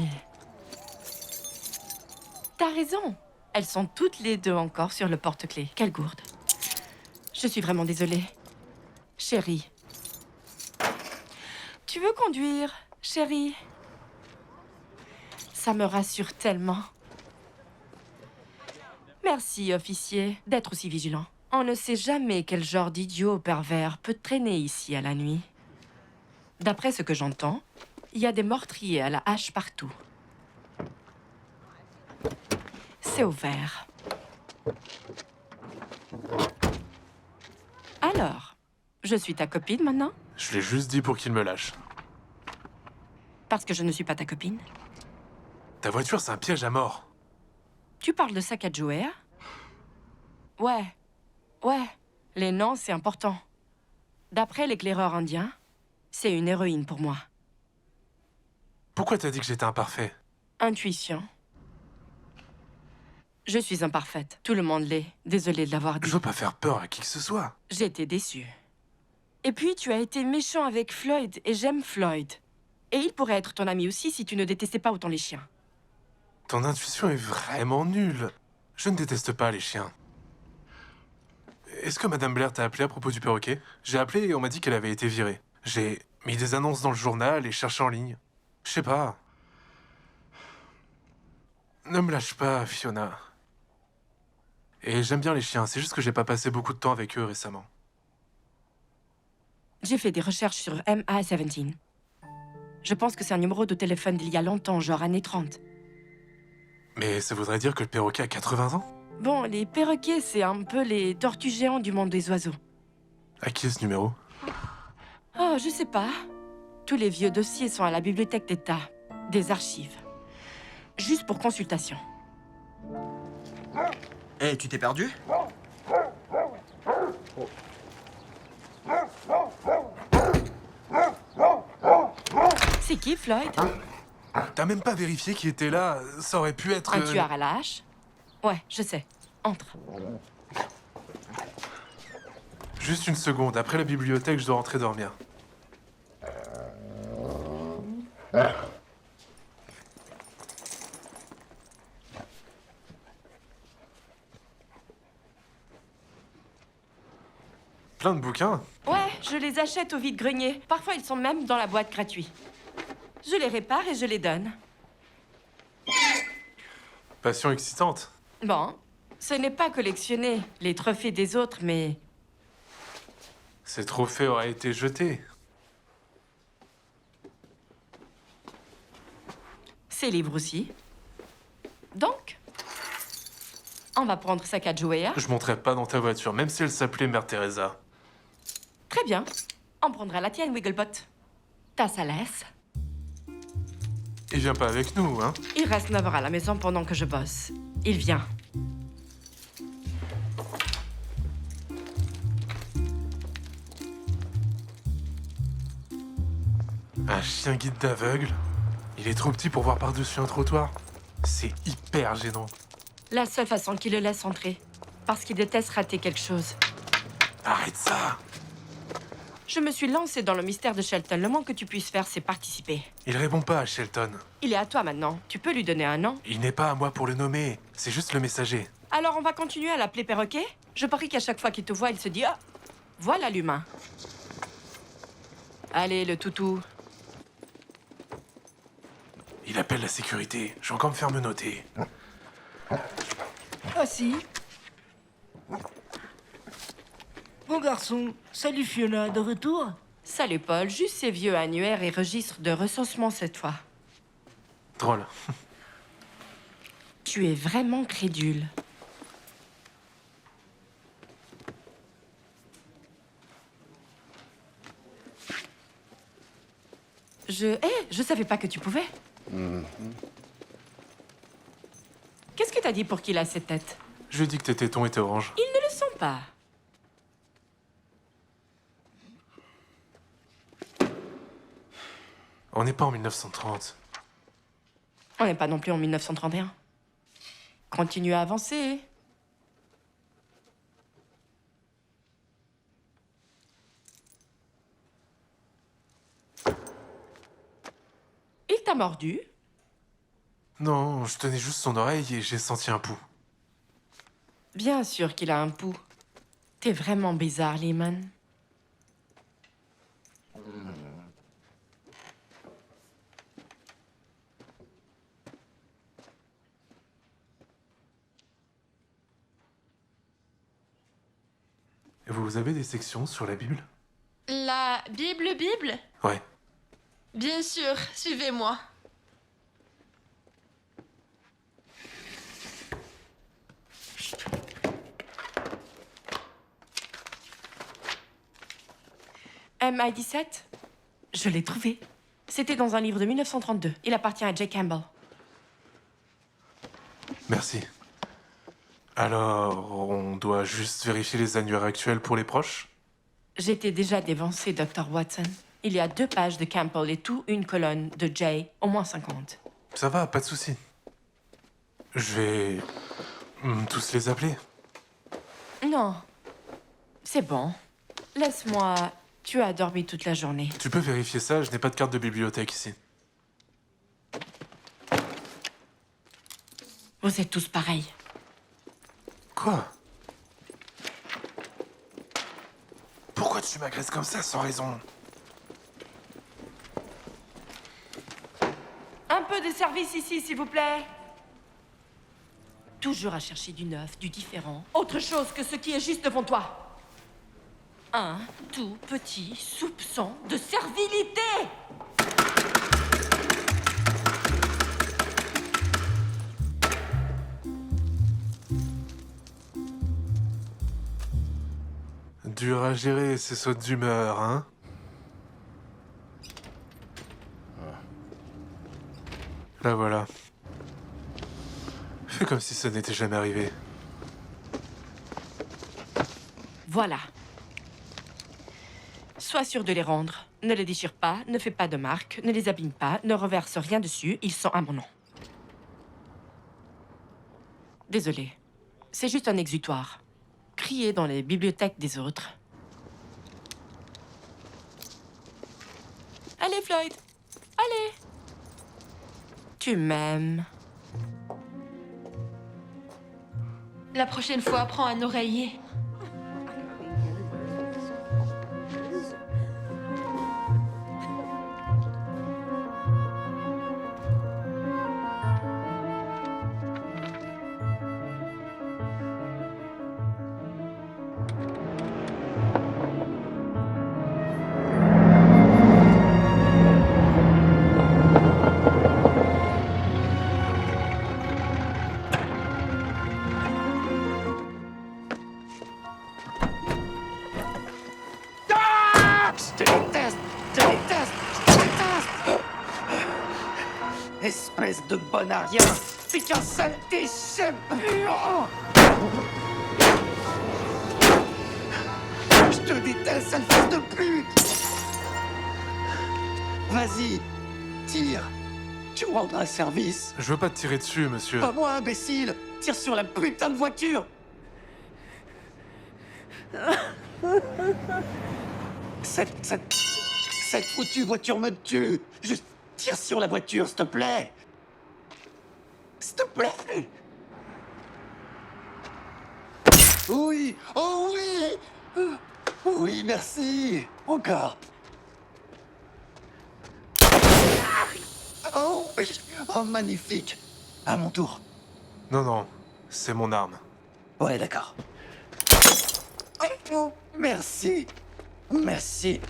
T'as raison. Elles sont toutes les deux encore sur le porte-clés. Quelle gourde. Je suis vraiment désolée. Chérie. Tu veux conduire, chérie? Ça me rassure tellement. Merci, officier, d'être aussi vigilant. On ne sait jamais quel genre d'idiot pervers peut traîner ici à la nuit. D'après ce que j'entends, il y a des meurtriers à la hache partout. C'est ouvert. Alors, je suis ta copine maintenant? Je l'ai juste dit pour qu'il me lâche. Parce que je ne suis pas ta copine? Ta voiture, c'est un piège à mort. Tu parles de sac à jouer, hein? Ouais. Les noms, c'est important. D'après l'éclaireur indien, c'est une héroïne pour moi. Pourquoi t'as dit que j'étais imparfait? Intuition. Je suis imparfaite. Tout le monde l'est. Désolée de l'avoir dit. Je veux pas faire peur à qui que ce soit. J'ai été déçue. Et puis, tu as été méchant avec Floyd, et j'aime Floyd. Et il pourrait être ton ami aussi si tu ne détestais pas autant les chiens. Ton intuition est vraiment nulle. Je ne déteste pas les chiens. Est-ce que Madame Blair t'a appelé à propos du perroquet? J'ai appelé et on m'a dit qu'elle avait été virée. J'ai mis des annonces dans le journal et cherché en ligne. Je sais pas. Ne me lâche pas, Fiona. Et j'aime bien les chiens, c'est juste que j'ai pas passé beaucoup de temps avec eux récemment. J'ai fait des recherches sur MA17. Je pense que c'est un numéro de téléphone d'il y a longtemps, genre années 30. Mais ça voudrait dire que le perroquet a 80 ans? Bon, les perroquets, c'est un peu les tortues géants du monde des oiseaux. À qui est ce numéro? Oh, je sais pas. Tous les vieux dossiers sont à la bibliothèque d'État, des archives. Juste pour consultation. Hé, tu t'es perdu? C'est qui, Floyd? T'as même pas vérifié qui était là? Ça aurait pu être... Un tueur à la hache? Ouais, je sais. Entre. Juste une seconde, après la bibliothèque, je dois rentrer dormir. Plein de bouquins? Ouais, je les achète au vide-grenier. Parfois, ils sont même dans la boîte gratuite. Je les répare et je les donne. Passion excitante. Bon, ce n'est pas collectionner les trophées des autres, mais... Ces trophées auraient été jetés. Ces livres aussi. Donc, on va prendre sac à jouer, hein? Je monterai pas dans ta voiture, même si elle s'appelait Mère Teresa. Très bien. On prendra la tienne, Wigglebot. Ta salace. Il vient pas avec nous, hein? Il reste 9 heures à la maison pendant que je bosse. Il vient. Un chien guide d'aveugle? Il est trop petit pour voir par-dessus un trottoir. C'est hyper gênant. La seule façon qu'il le laisse entrer. Parce qu'il déteste rater quelque chose. Arrête ça! Je me suis lancée dans le mystère de Shelton. Le moins que tu puisses faire, c'est participer. Il répond pas à Shelton. Il est à toi maintenant. Tu peux lui donner un nom. Il n'est pas à moi pour le nommer. C'est juste le messager. Alors on va continuer à l'appeler perroquet? Je parie qu'à chaque fois qu'il te voit, il se dit « Ah, voilà l'humain. » Allez, le toutou. Il appelle la sécurité. Je vais encore me faire menotter. Ah si. Bon garçon, salut Fiona, de retour? Salut Paul, juste ces vieux annuaires et registres de recensement cette fois. Drôle. Tu es vraiment crédule. Je savais pas que tu pouvais. Qu'est-ce que t'as dit pour qu'il a cette tête? Je lui ai dit que tes tétons étaient orange. Ils ne le sont pas. On n'est pas en 1930. On n'est pas non plus en 1931. Continue à avancer. Il t'a mordu? Non, je tenais juste son oreille et j'ai senti un pouls. Bien sûr qu'il a un pouls. T'es vraiment bizarre, Lehman. Vous avez des sections sur la Bible? La Bible? Ouais. Bien sûr, suivez-moi. MI17? Je l'ai trouvé. C'était dans un livre de 1932. Il appartient à Jay Campbell. Merci. Alors, on doit juste vérifier les annuaires actuels pour les proches? J'étais déjà dévancé, Dr. Watson. Il y a 2 pages de Campbell et tout une colonne de Jay, au moins 50. Ça va, pas de souci. Je vais Tous les appeler? Non. C'est bon. Laisse-moi. Tu as dormi toute la journée. Tu peux vérifier ça, je n'ai pas de carte de bibliothèque ici. Vous êtes tous pareils. Quoi? Pourquoi tu m'agresses comme ça sans raison? Un peu de service ici, s'il vous plaît. Toujours à chercher du neuf, du différent. Autre chose que ce qui est juste devant toi. Un tout petit soupçon de servilité. Dur à gérer ces sautes d'humeur, hein? La voilà. Fais comme si ça n'était jamais arrivé. Voilà. Sois sûr de les rendre. Ne les déchire pas, ne fais pas de marque, ne les abîme pas, ne reverse rien dessus. Ils sont à mon nom. Désolé. C'est juste un exutoire. Crier dans les bibliothèques des autres. Allez, Floyd. Allez. Tu m'aimes. La prochaine fois, prends un oreiller. Espèce de bon à rien. Putain, saleté, c'est puant. Je te déteste, sale fils de pute. Vas-y, tire. Tu rendras service. Je veux pas te tirer dessus, monsieur. Pas moi, imbécile. Tire sur la putain de voiture. Cette foutue voiture me tue. Juste tire sur la voiture, s'il te plaît. S'il te plaît. Oui. Oh oui. Oui, merci. Encore. Oh oui. Oh, magnifique. À mon tour. Non, non. C'est mon arme. Ouais, d'accord. Oh, merci. Merci.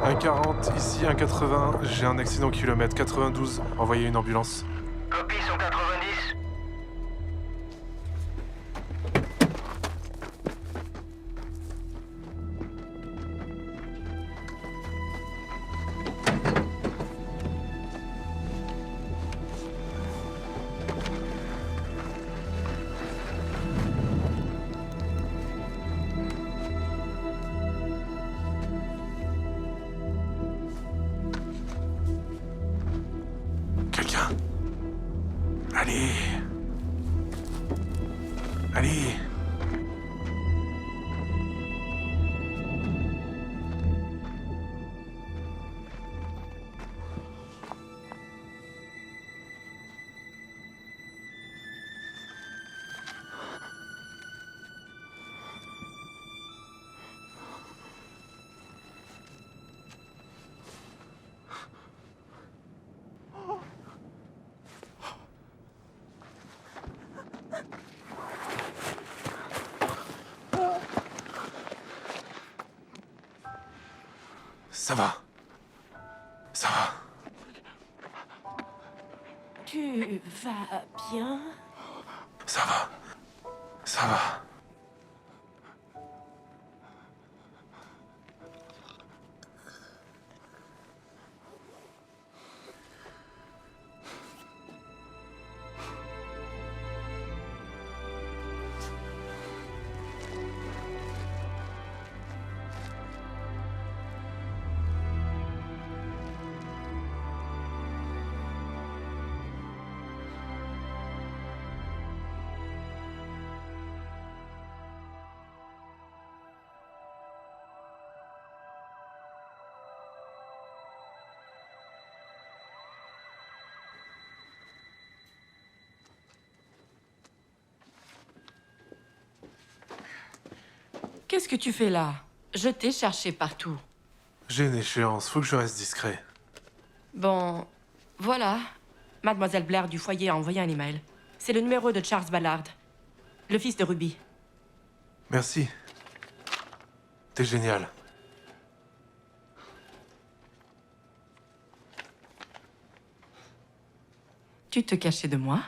Un 40, ici un 80, j'ai un accident kilomètre 92, envoyez une ambulance. Copie 190. Quelqu'un? Allez. Allez. Ça va. Ça va. Tu vas bien? Ça va. Ça va. Qu'est-ce que tu fais là? Je t'ai cherché partout. J'ai une échéance, faut que je reste discret. Bon, voilà. Mademoiselle Blair du foyer a envoyé un email. C'est le numéro de Charles Ballard, le fils de Ruby. Merci. T'es génial. Tu te cachais de moi?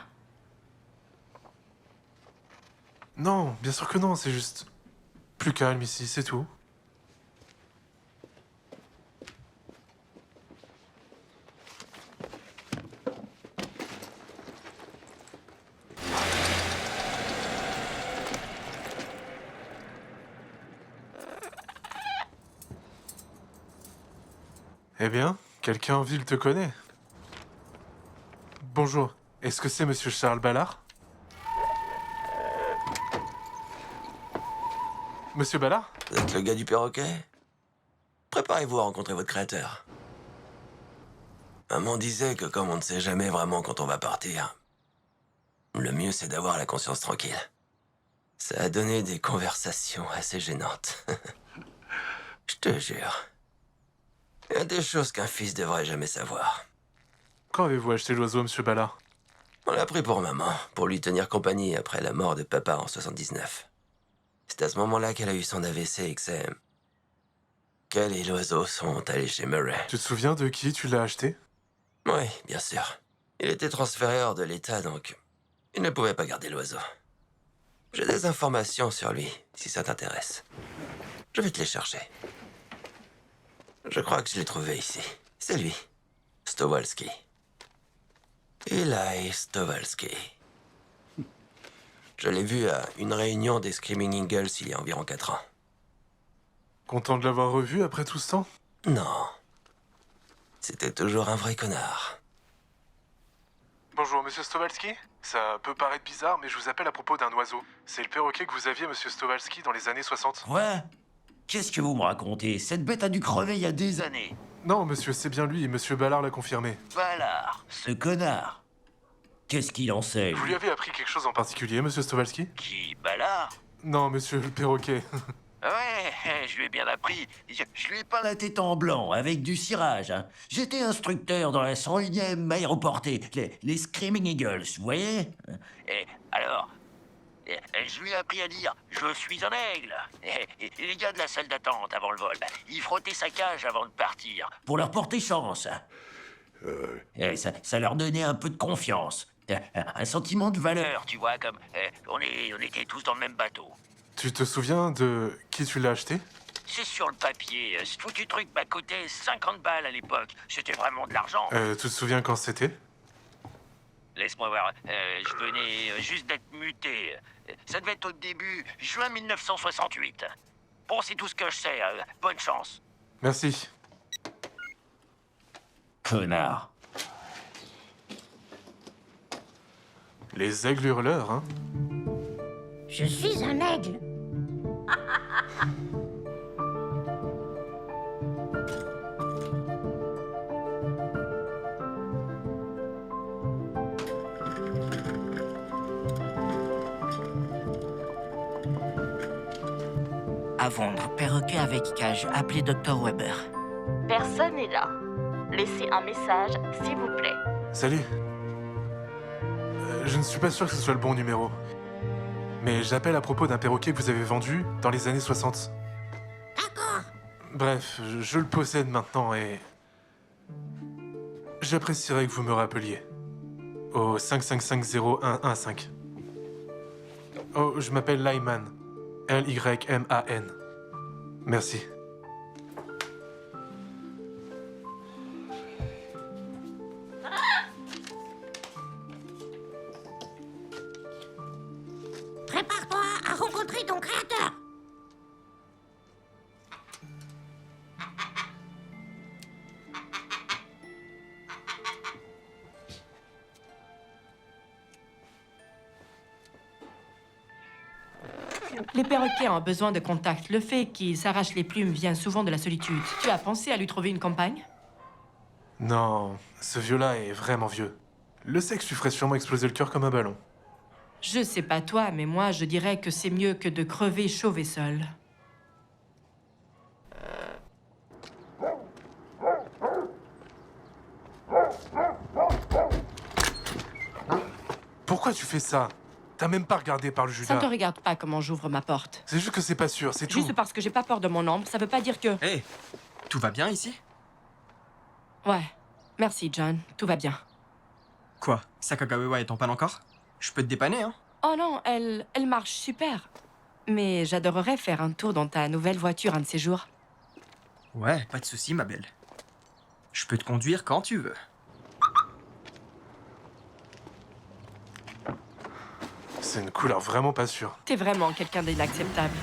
Non, bien sûr que non, c'est juste... plus calme ici, c'est tout. Eh bien, quelqu'un en ville te connaît. Bonjour, est-ce que c'est Monsieur Charles Ballard? Monsieur Ballard? Vous êtes le gars du perroquet? Préparez-vous à rencontrer votre créateur. Maman disait que comme on ne sait jamais vraiment quand on va partir, le mieux c'est d'avoir la conscience tranquille. Ça a donné des conversations assez gênantes. Je te jure. Il y a des choses qu'un fils devrait jamais savoir. Quand avez-vous acheté l'oiseau, Monsieur Ballard? On l'a pris pour maman, pour lui tenir compagnie après la mort de papa en 79. C'est à ce moment-là qu'elle a eu son AVC et que c'est... qu'elle et l'oiseau sont allés chez Murray. Tu te souviens de qui tu l'as acheté? Oui, bien sûr. Il était transféré hors de l'État, donc il ne pouvait pas garder l'oiseau. J'ai des informations sur lui, si ça t'intéresse. Je vais te les chercher. Je crois que je l'ai trouvé ici. C'est lui. Stowalski. Eli Stowalski. Je l'ai vu à une réunion des Screaming Eagles il y a environ 4 ans. Content de l'avoir revu après tout ce temps? Non. C'était toujours un vrai connard. Bonjour, Monsieur Stowalski. Ça peut paraître bizarre, mais je vous appelle à propos d'un oiseau. C'est le perroquet que vous aviez, Monsieur Stowalski, dans les années 60. Ouais? Qu'est-ce que vous me racontez? Cette bête a dû crever il y a des années. Non, monsieur, c'est bien lui, et Monsieur Ballard l'a confirmé. Ballard, ce connard. Qu'est-ce qu'il en sait, Vous lui avez appris quelque chose en particulier, Monsieur Stowalski? Qui, Ballard? Non, monsieur le perroquet. Ouais, je lui ai bien appris. Je lui ai peint la tête en blanc, avec du cirage. Hein. J'étais instructeur dans la 101e aéroportée, les Screaming Eagles, vous voyez? Et alors, je lui ai appris à dire « Je suis un aigle ». Et les gars de la salle d'attente avant le vol, ils frottaient sa cage avant de partir, pour leur porter chance. Et ça leur donnait un peu de confiance. Un sentiment de valeur, tu vois, comme on était tous dans le même bateau. Tu te souviens de qui tu l'as acheté? C'est sur le papier. Ce foutu truc m'a coûté 50 balles à l'époque. C'était vraiment de l'argent. Tu te souviens quand c'était? Laisse-moi voir. Je venais juste d'être muté. Ça devait être au début, juin 1968. Bon, c'est tout ce que je sais. Bonne chance. Merci. Connard. Les aigles hurleurs, hein? Je suis un aigle. À vendre, perroquet avec cage, appelez Dr. Weber. Personne n'est là. Laissez un message, s'il vous plaît. Salut. Je ne suis pas sûr que ce soit le bon numéro. Mais j'appelle à propos d'un perroquet que vous avez vendu dans les années 60. D'accord. Bref, je le possède maintenant et... J'apprécierais que vous me rappeliez. Au 5550115. Oh, je m'appelle Lyman. Lyman. Merci. Prépare-toi à rencontrer ton créateur. Les perroquets ont besoin de contact. Le fait qu'ils s'arrachent les plumes vient souvent de la solitude. Tu as pensé à lui trouver une compagne? Non, ce vieux-là est vraiment vieux. Le sexe lui ferait sûrement exploser le cœur comme un ballon. Je sais pas toi, mais moi, je dirais que c'est mieux que de crever chauve et seul. Pourquoi tu fais ça? T'as même pas regardé par le Ça Judas. ne te regarde pas comment j'ouvre ma porte. C'est juste que c'est pas sûr, c'est tout. Juste parce que j'ai pas peur de mon ombre, ça veut pas dire que... Hé, tout va bien ici? Ouais. Merci, John. Tout va bien. Quoi? Sakagawa est en panne encore? Je peux te dépanner, hein? Oh non, elle marche super. Mais j'adorerais faire un tour dans ta nouvelle voiture un de ces jours. Ouais, pas de souci, ma belle. Je peux te conduire quand tu veux. C'est une couleur vraiment pas sûre. T'es vraiment quelqu'un d'inacceptable.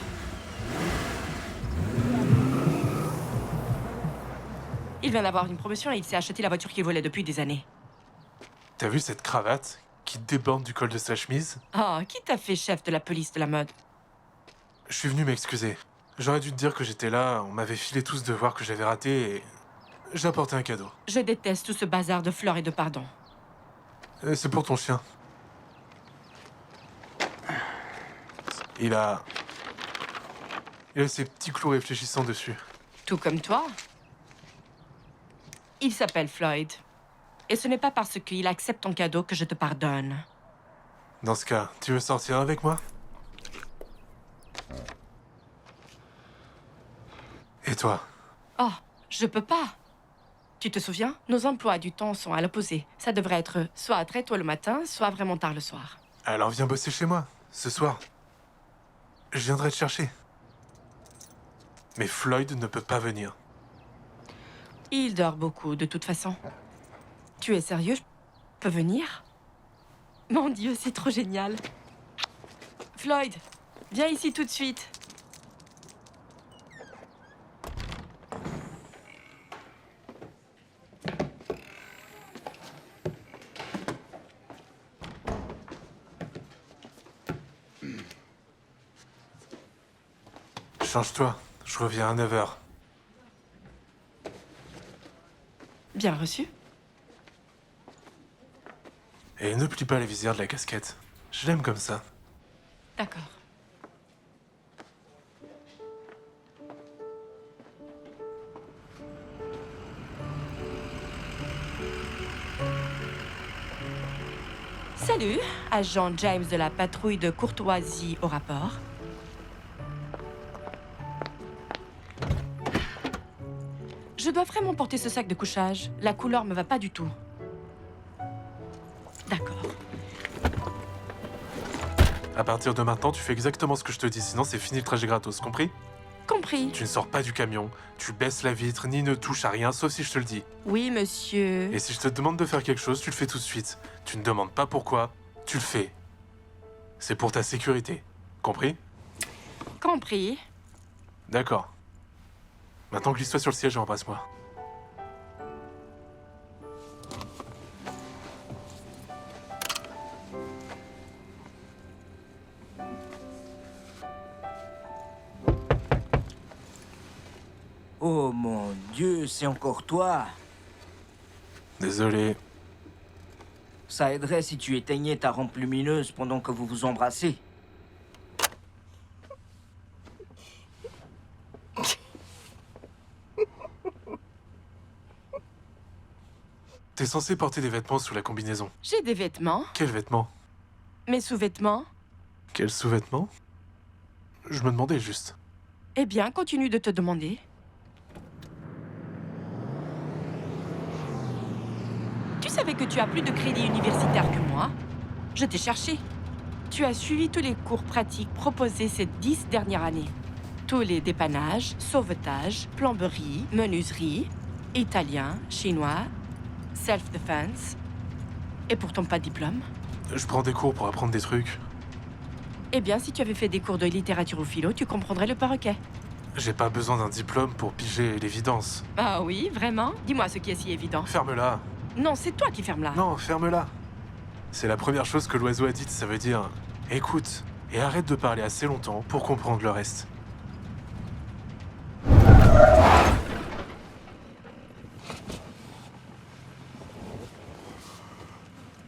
Il vient d'avoir une promotion et il s'est acheté la voiture qu'il volait depuis des années. T'as vu cette cravate qui déborde du col de sa chemise? Oh, qui t'a fait chef de la police de la mode? Je suis venu m'excuser. J'aurais dû te dire que j'étais là, on m'avait filé tout ce devoir que j'avais raté et... j'ai apporté un cadeau. Je déteste tout ce bazar de fleurs et de pardon. Et c'est pour ton chien. Il a ces petits clous réfléchissants dessus. Tout comme toi. Il s'appelle Floyd. Et ce n'est pas parce qu'il accepte ton cadeau que je te pardonne. Dans ce cas, tu veux sortir avec moi? Et toi? Oh, je peux pas. Tu te souviens? Nos emplois du temps sont à l'opposé. Ça devrait être soit très tôt le matin, soit vraiment tard le soir. Alors viens bosser chez moi, ce soir. Je viendrai te chercher. Mais Floyd ne peut pas venir. Il dort beaucoup, de toute façon. Tu es sérieux? Je peux venir? Mon Dieu, c'est trop génial. Floyd, viens ici tout de suite. Change-toi, je reviens à 9h. Bien reçu. Et ne plie pas les visières de la casquette. Je l'aime comme ça. D'accord. Salut, agent James de la patrouille de courtoisie au rapport. Je dois vraiment porter ce sac de couchage. La couleur me va pas du tout. D'accord. À partir de maintenant, tu fais exactement ce que je te dis, sinon c'est fini le trajet gratos, compris? Compris. Tu ne sors pas du camion, tu baisses la vitre, ni ne touches à rien, sauf si je te le dis. Oui, monsieur. Et si je te demande de faire quelque chose, tu le fais tout de suite. Tu ne demandes pas pourquoi, tu le fais. C'est pour ta sécurité. Compris? Compris. D'accord. Maintenant, glisse-toi sur le siège et embrasse-moi. Oh mon Dieu, c'est encore toi. Désolé. Ça aiderait si tu éteignais ta rampe lumineuse pendant que vous vous embrassez. T'es censé porter des vêtements sous la combinaison. J'ai des vêtements. Quels vêtements? Mes sous-vêtements. Quels sous-vêtements? Je me demandais juste. Eh bien, continue de te demander. Tu savais que tu as plus de crédit universitaire que moi? Je t'ai cherché. Tu as suivi tous les cours pratiques proposés ces 10 dernières années. Tous les dépannages, sauvetage, plomberie, menuiserie, italien, chinois, self-defense. Et pourtant pas de diplôme. Je prends des cours pour apprendre des trucs. Eh bien, si tu avais fait des cours de littérature ou philo, tu comprendrais le perroquet. J'ai pas besoin d'un diplôme pour piger l'évidence. Ah oui, vraiment? Dis-moi ce qui est si évident. Ferme-la. Non, c'est toi qui fermes là. Non, ferme-la. C'est la première chose que l'oiseau a dite, ça veut dire écoute et arrête de parler assez longtemps pour comprendre le reste.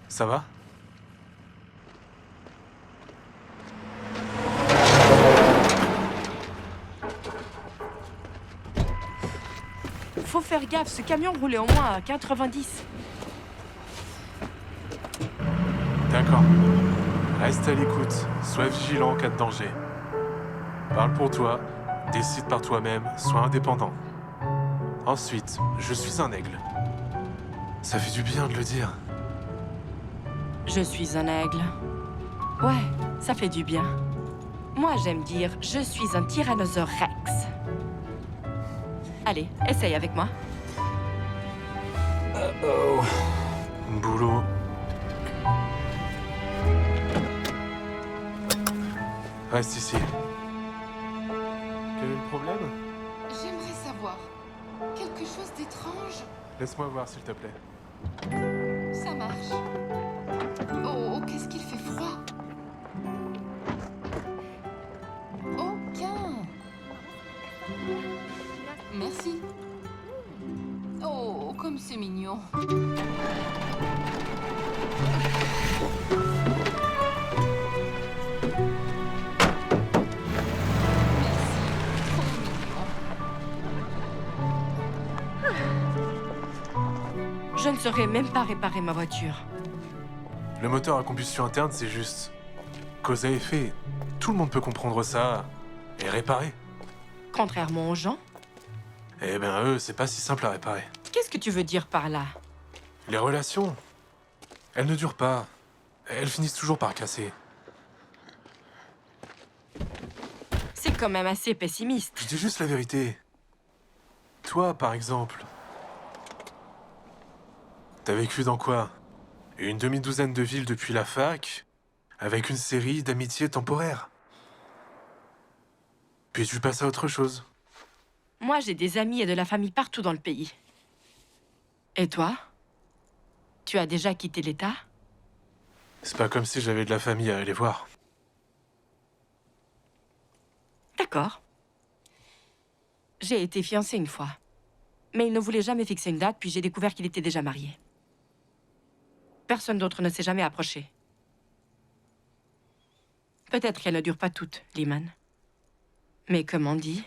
Ça va? Faut faire gaffe, ce camion roulait au moins à 90. D'accord. Reste à l'écoute, sois vigilant en cas de danger. Parle pour toi, décide par toi-même, sois indépendant. Ensuite, je suis un aigle. Ça fait du bien de le dire. Je suis un aigle. Ouais, ça fait du bien. Moi, j'aime dire « je suis un tyrannosaure rex ». Allez, essaye avec moi. Oh. Boulot. Reste ici. Quel est le problème? J'aimerais savoir. Quelque chose d'étrange. Laisse-moi voir, s'il te plaît. Ça marche. Oh, qu'est-ce qu'il fait froid. Aucun. Merci. Oh, comme c'est mignon. Je ne saurais même pas réparer ma voiture. Le moteur à combustion interne, c'est juste cause à effet. Tout le monde peut comprendre ça et réparer. Contrairement aux gens. Eh ben eux, c'est pas si simple à réparer. Qu'est-ce que tu veux dire par là? Les relations, elles ne durent pas. Elles finissent toujours par casser. C'est quand même assez pessimiste. Je dis juste la vérité. Toi, par exemple, t'as vécu dans quoi? Une demi-douzaine de villes depuis la fac, avec une série d'amitiés temporaires. Puis tu passes à autre chose. Moi, j'ai des amis et de la famille partout dans le pays. Et toi? Tu as déjà quitté l'État? C'est pas comme si j'avais de la famille à aller voir. D'accord. J'ai été fiancée une fois. Mais il ne voulait jamais fixer une date, puis j'ai découvert qu'il était déjà marié. Personne d'autre ne s'est jamais approché. Peut-être qu'elles ne durent pas toutes, Lehman. Mais comme on dit,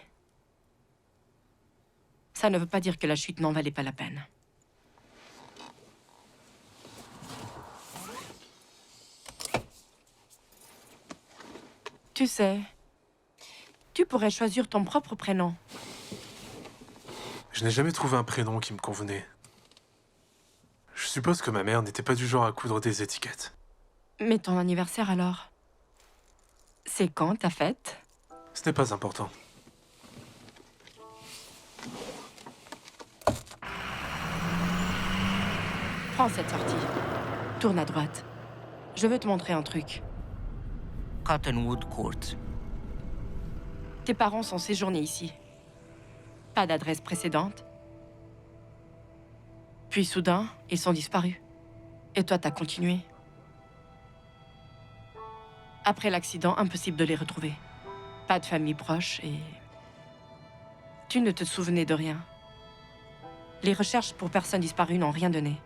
ça ne veut pas dire que la chute n'en valait pas la peine. Tu sais, tu pourrais choisir ton propre prénom. Je n'ai jamais trouvé un prénom qui me convenait. Je suppose que ma mère n'était pas du genre à coudre des étiquettes. Mais ton anniversaire alors? C'est quand ta fête? Ce n'est pas important. Prends cette sortie. Tourne à droite. Je veux te montrer un truc. Cottonwood Court. Tes parents sont séjournés ici. Pas d'adresse précédente. Puis soudain, ils sont disparus. Et toi, t'as continué. Après l'accident, impossible de les retrouver. Pas de famille proche et... Tu ne te souvenais de rien. Les recherches pour personnes disparues n'ont rien donné.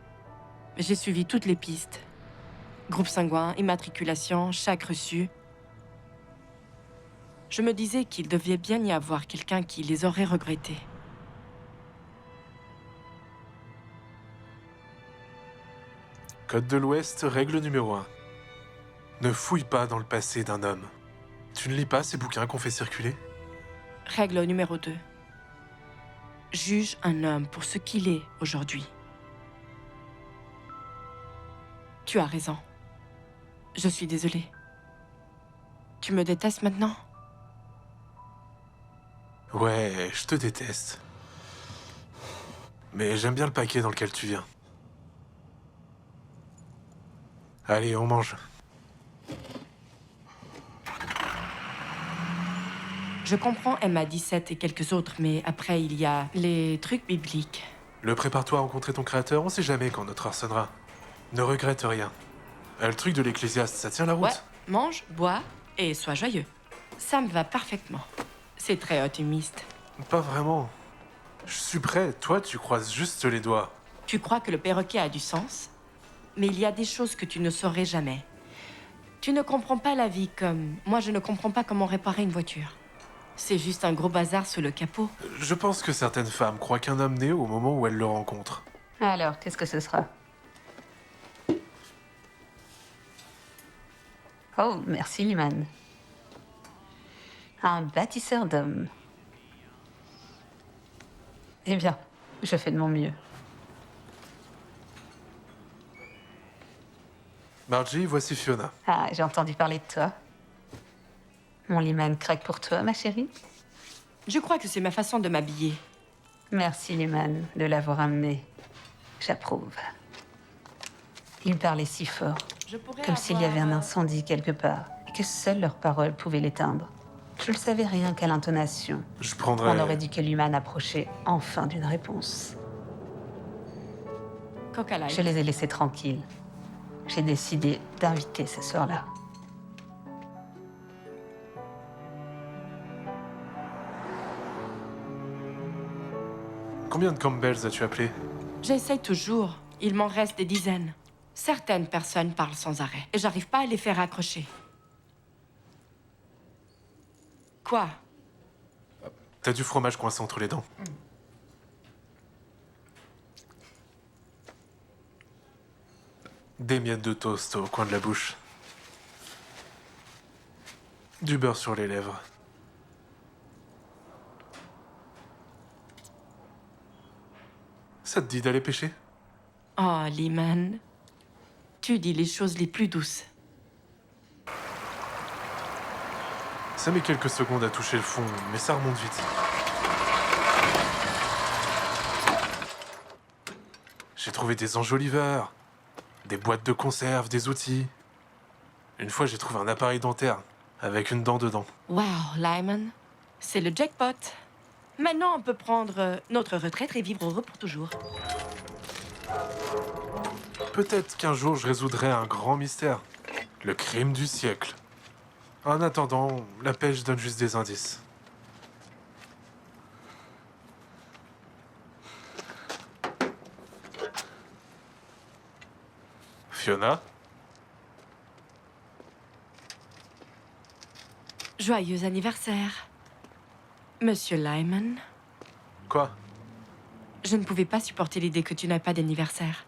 J'ai suivi toutes les pistes. Groupe sanguin, immatriculation, chèque reçu. Je me disais qu'il devait bien y avoir quelqu'un qui les aurait regrettés. Code de l'Ouest, règle numéro 1. Ne fouille pas dans le passé d'un homme. Tu ne lis pas ces bouquins qu'on fait circuler? Règle numéro 2. Juge un homme pour ce qu'il est aujourd'hui. Tu as raison. Je suis désolée. Tu me détestes maintenant? Ouais, je te déteste. Mais j'aime bien le paquet dans lequel tu viens. Allez, on mange. Je comprends MA17 et quelques autres, mais après, il y a les trucs bibliques. Le prépare-toi à rencontrer ton créateur, on sait jamais quand notre heure sonnera. Ne regrette rien. Le truc de l'Ecclésiaste, ça tient la route? Ouais, mange, bois et sois joyeux. Ça me va parfaitement. C'est très optimiste. Pas vraiment. Je suis prêt, toi tu croises juste les doigts. Tu crois que le perroquet a du sens? Mais il y a des choses que tu ne saurais jamais. Tu ne comprends pas la vie comme... Moi, je ne comprends pas comment réparer une voiture. C'est juste un gros bazar sous le capot. Je pense que certaines femmes croient qu'un homme naît au moment où elles le rencontrent. Alors, qu'est-ce que ce sera? Oh, merci, Lyman. Un bâtisseur d'hommes. Eh bien, je fais de mon mieux. Margie, voici Fiona. Ah, j'ai entendu parler de toi. Mon Lyman craque pour toi, ma chérie. Je crois que c'est ma façon de m'habiller. Merci, Lyman, de l'avoir amené. J'approuve. Ils parlaient si fort, comme s'il y avait un incendie quelque part, et que seules leurs paroles pouvaient l'éteindre. Je le savais rien qu'à l'intonation. Je prendrai... On aurait dit que Lyman approchait enfin d'une réponse. Coca Light. Je les ai laissés tranquilles. J'ai décidé d'inviter ce soir-là. Combien de Campbells as-tu appelé? J'essaie toujours. Il m'en reste des dizaines. Certaines personnes parlent sans arrêt. Et j'arrive pas à les faire accrocher. Quoi? T'as du fromage coincé entre les dents. Des miettes de toast au coin de la bouche. Du beurre sur les lèvres. Ça te dit d'aller pêcher? Oh, Lyman. Tu dis les choses les plus douces. Ça met quelques secondes à toucher le fond, mais ça remonte vite. J'ai trouvé des enjoliveurs, des boîtes de conserve, des outils. Une fois, j'ai trouvé un appareil dentaire avec une dent dedans. Wow, Lyman. C'est le jackpot. Maintenant, on peut prendre notre retraite et vivre heureux pour toujours. Peut-être qu'un jour, je résoudrai un grand mystère. Le crime du siècle. En attendant, la pêche donne juste des indices. Fiona? Joyeux anniversaire, Monsieur Lyman. Quoi? Je ne pouvais pas supporter l'idée que tu n'aies pas d'anniversaire.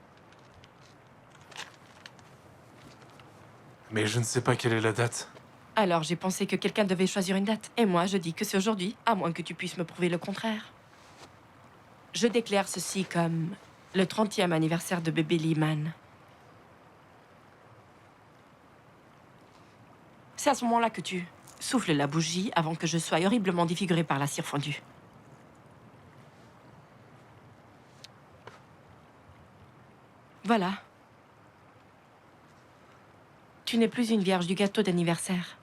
Mais je ne sais pas quelle est la date. Alors j'ai pensé que quelqu'un devait choisir une date. Et moi, je dis que c'est aujourd'hui, à moins que tu puisses me prouver le contraire. Je déclare ceci comme le 30e anniversaire de bébé Lyman. C'est à ce moment-là que tu souffles la bougie avant que je sois horriblement défigurée par la cire fondue. Voilà. Tu n'es plus une vierge du gâteau d'anniversaire.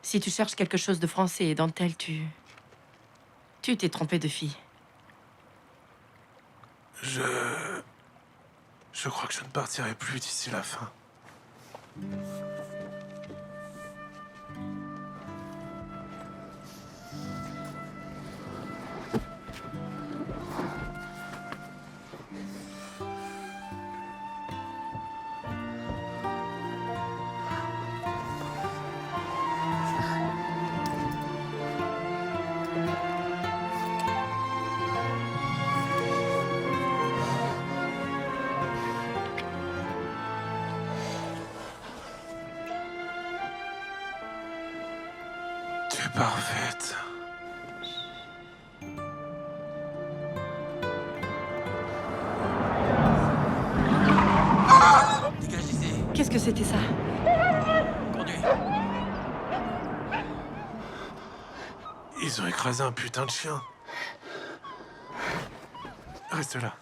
Si tu cherches quelque chose de français et dentelle, tu t'es trompé de fille. Je crois que je ne partirai plus d'ici la fin. Tu es parfaite. Dégage d'ici. Qu'est-ce que c'était ça? Conduis. Ils ont écrasé un putain de chien. Reste là.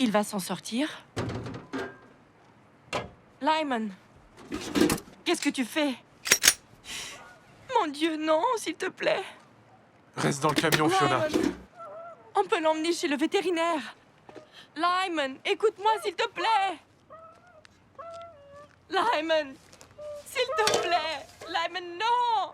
Il va s'en sortir? Lyman, qu'est-ce que tu fais? Mon Dieu, non, s'il te plaît. Reste dans le camion, Fiona. Lyman, on peut l'emmener chez le vétérinaire. Lyman, écoute-moi s'il te plaît. Lyman, s'il te plaît. Lyman, non.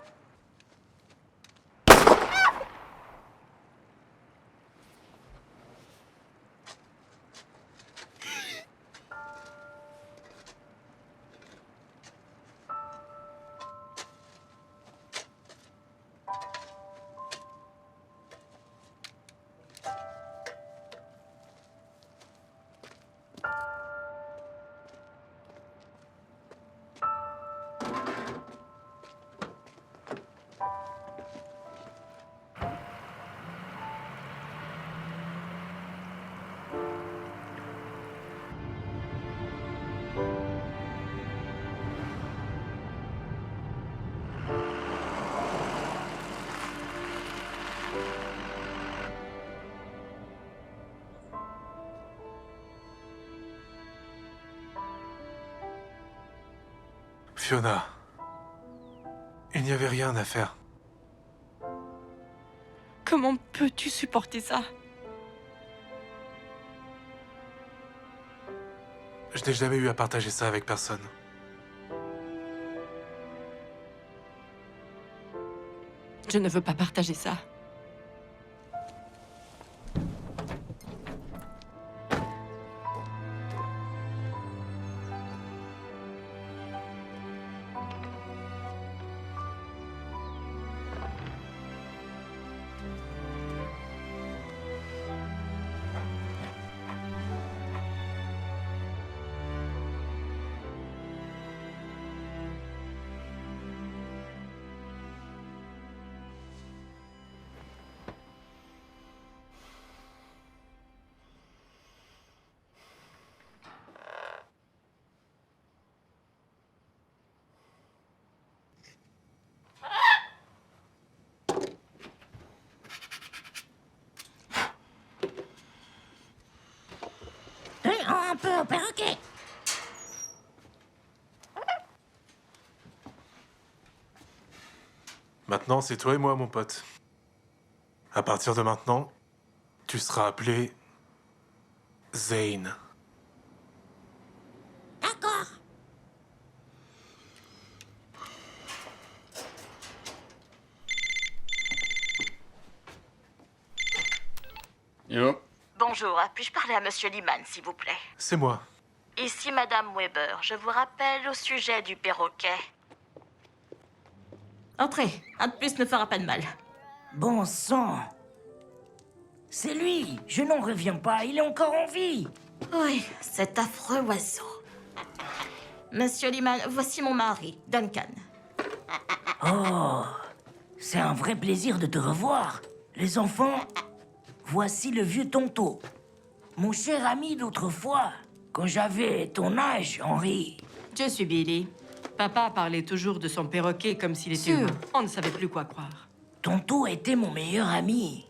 Fiona, il n'y avait rien à faire. Comment peux-tu supporter ça? Je n'ai jamais eu à partager ça avec personne. Je ne veux pas partager ça. Un peu au perroquet. Maintenant, c'est toi et moi, mon pote. À partir de maintenant, tu seras appelé Zane. D'accord. Yo. Bonjour, puis-je parler à Monsieur Lyman, s'il vous plaît? C'est moi. Ici Madame Weber, je vous rappelle au sujet du perroquet. Entrez, un de plus ne fera pas de mal. Bon sang. C'est lui. Je n'en reviens pas. Il est encore en vie. Oui, cet affreux oiseau. Monsieur Lyman, voici mon mari, Duncan. Oh, c'est un vrai plaisir de te revoir. Les enfants, voici le vieux Tonto. Mon cher ami d'autrefois, quand j'avais ton âge, Henri. Je suis Billy. Papa parlait toujours de son perroquet comme s'il était Sûr. humain. On ne savait plus quoi croire. Tonto était mon meilleur ami.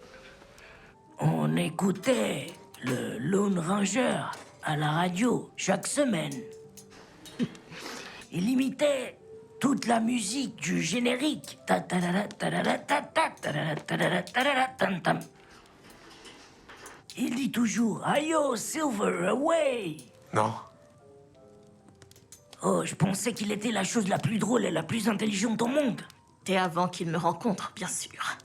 On écoutait le Lone Ranger à la radio chaque semaine. Il imitait toute la musique du générique. Il dit toujours « Ayo, Silver, away !» Non. Oh, je pensais qu'il était la chose la plus drôle et la plus intelligente au monde. Et avant qu'il me rencontre, bien sûr.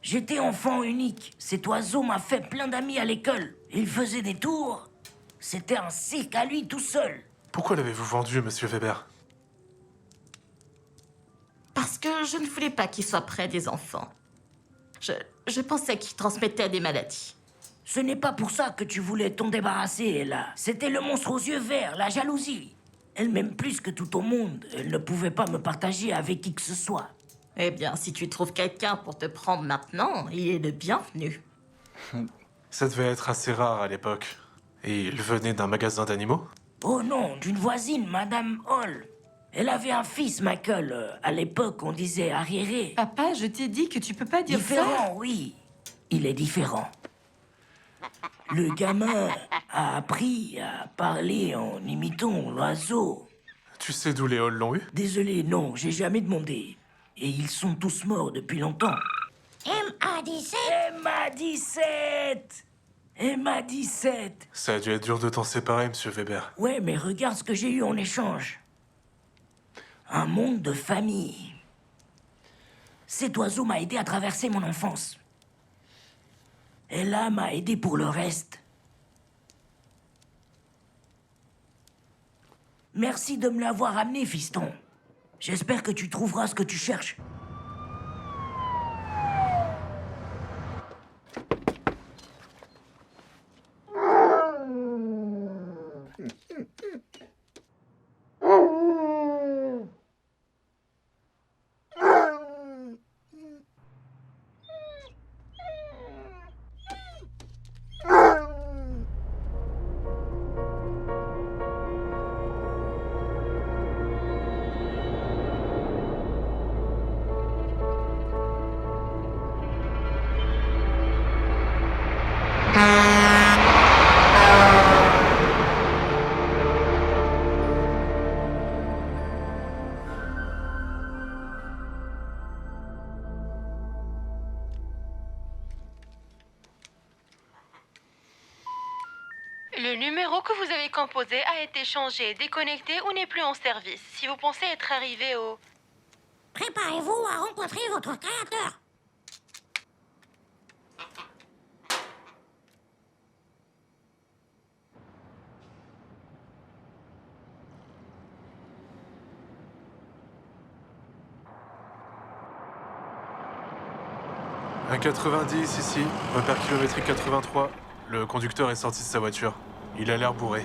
J'étais enfant unique. Cet oiseau m'a fait plein d'amis à l'école. Il faisait des tours. C'était un cirque à lui tout seul. Pourquoi l'avez-vous vendu, monsieur Weber? Parce que je ne voulais pas qu'il soit près des enfants. Je pensais qu'il transmettait des maladies. Ce n'est pas pour ça que tu voulais t'en débarrasser, Ella. C'était le monstre aux yeux verts, la jalousie. Elle m'aime plus que tout au monde. Elle ne pouvait pas me partager avec qui que ce soit. Eh bien, si tu trouves quelqu'un pour te prendre maintenant, il est le bienvenu. Ça devait être assez rare à l'époque. Et il venait d'un magasin d'animaux? Oh non, d'une voisine, Madame Hall. Elle avait un fils, Michael. À l'époque, on disait arriéré. Papa, je t'ai dit que tu peux pas dire Différent, oui. Il est différent. Le gamin a appris à parler en imitant l'oiseau. Tu sais d'où les Halls l'ont eu? Désolé, non, j'ai jamais demandé. Et ils sont tous morts depuis longtemps. MA17. MA17. Emma 17. Ça a dû être dur de t'en séparer, monsieur Weber. Ouais, mais regarde ce que j'ai eu en échange. Un monde de famille. Cet oiseau m'a aidé à traverser mon enfance. Ella m'a aidé pour le reste. Merci de me l'avoir amené, fiston. J'espère que tu trouveras ce que tu cherches. Le numéro que vous avez composé a été changé, déconnecté ou n'est plus en service. Si vous pensez être arrivé au... Préparez-vous à rencontrer votre créateur. Un 90 ici, repère kilométrique 83. Le conducteur est sorti de sa voiture. Il a l'air bourré.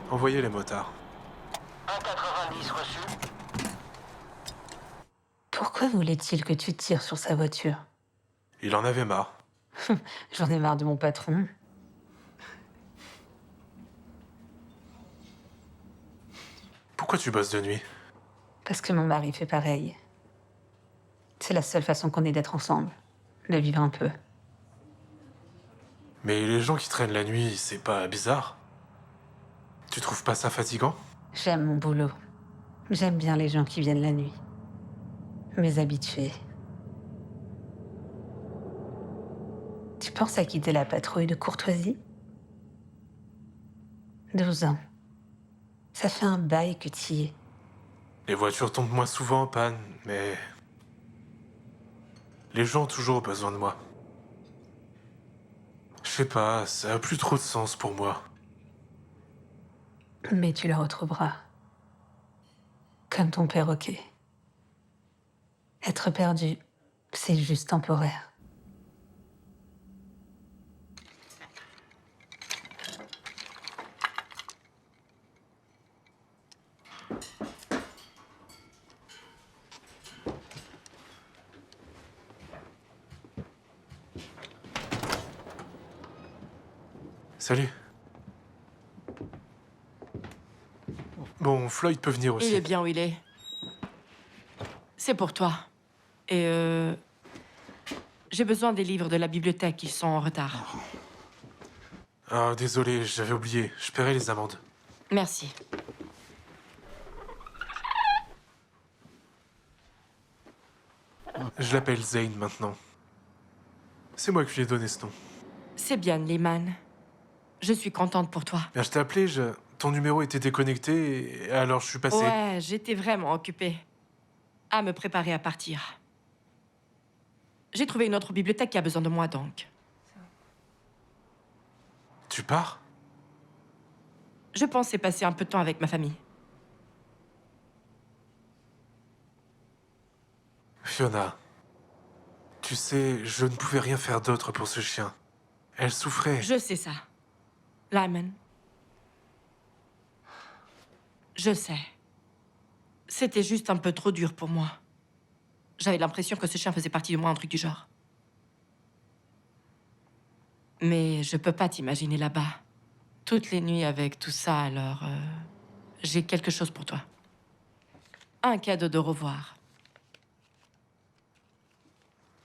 Envoyez les motards. 1,90 reçu. Pourquoi voulait-il que tu tires sur sa voiture? Il en avait marre. J'en ai marre de mon patron. Pourquoi tu bosses de nuit? Parce que mon mari fait pareil. C'est la seule façon qu'on ait d'être ensemble. De vivre un peu. Mais les gens qui traînent la nuit, c'est pas bizarre? Tu trouves pas ça fatigant? J'aime mon boulot. J'aime bien les gens qui viennent la nuit. Mes habitués. Tu penses à quitter la patrouille de courtoisie? 12 ans. Ça fait un bail que tu y es. Les voitures tombent moins souvent en panne, mais... les gens ont toujours besoin de moi. Je sais pas, ça a plus trop de sens pour moi. Mais tu le retrouveras. Comme ton perroquet. Être perdu, c'est juste temporaire. Salut. Bon, Floyd peut venir aussi. Il est bien où il est. C'est pour toi. Et j'ai besoin des livres de la bibliothèque, ils sont en retard. Ah, désolé, j'avais oublié. Je paierai les amendes. Merci. Je l'appelle Zane maintenant. C'est moi qui lui ai donné ce nom. C'est bien, Lehman. Je suis contente pour toi. Bien, je t'ai appelé, ton numéro était déconnecté, et alors je suis passé. Ouais, j'étais vraiment occupée à me préparer à partir. J'ai trouvé une autre bibliothèque qui a besoin de moi, donc. Tu pars? Je pensais passer un peu de temps avec ma famille. Fiona, tu sais, je ne pouvais rien faire d'autre pour ce chien. Elle souffrait. Je sais ça. Lyman. Je sais. C'était juste un peu trop dur pour moi. J'avais l'impression que ce chien faisait partie de moi, un truc du genre. Mais je peux pas t'imaginer là-bas. Toutes les nuits avec tout ça, alors... j'ai quelque chose pour toi. Un cadeau de revoir.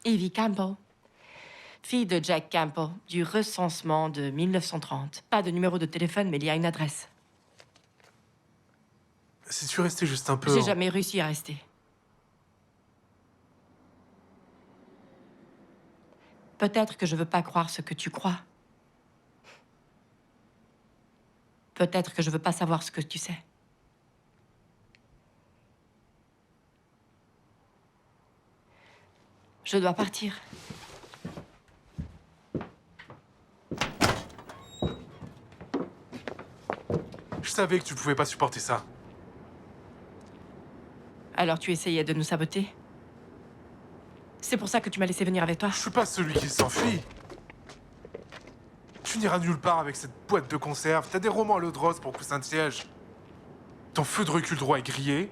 Evie Campbell. Fille de Jack Campbell, du recensement de 1930. Pas de numéro de téléphone, mais il y a une adresse. Si tu restais juste un peu... J'ai jamais réussi à rester. Peut-être que je veux pas croire ce que tu crois. Peut-être que je veux pas savoir ce que tu sais. Je dois partir. Je savais que tu pouvais pas supporter ça. Alors tu essayais de nous saboter? C'est pour ça que tu m'as laissé venir avec toi? Je suis pas celui qui s'enfuit. Tu n'iras nulle part avec cette boîte de conserve. T'as des romans à l'eau de rose pour coussin de siège. Ton feu de recul droit est grillé.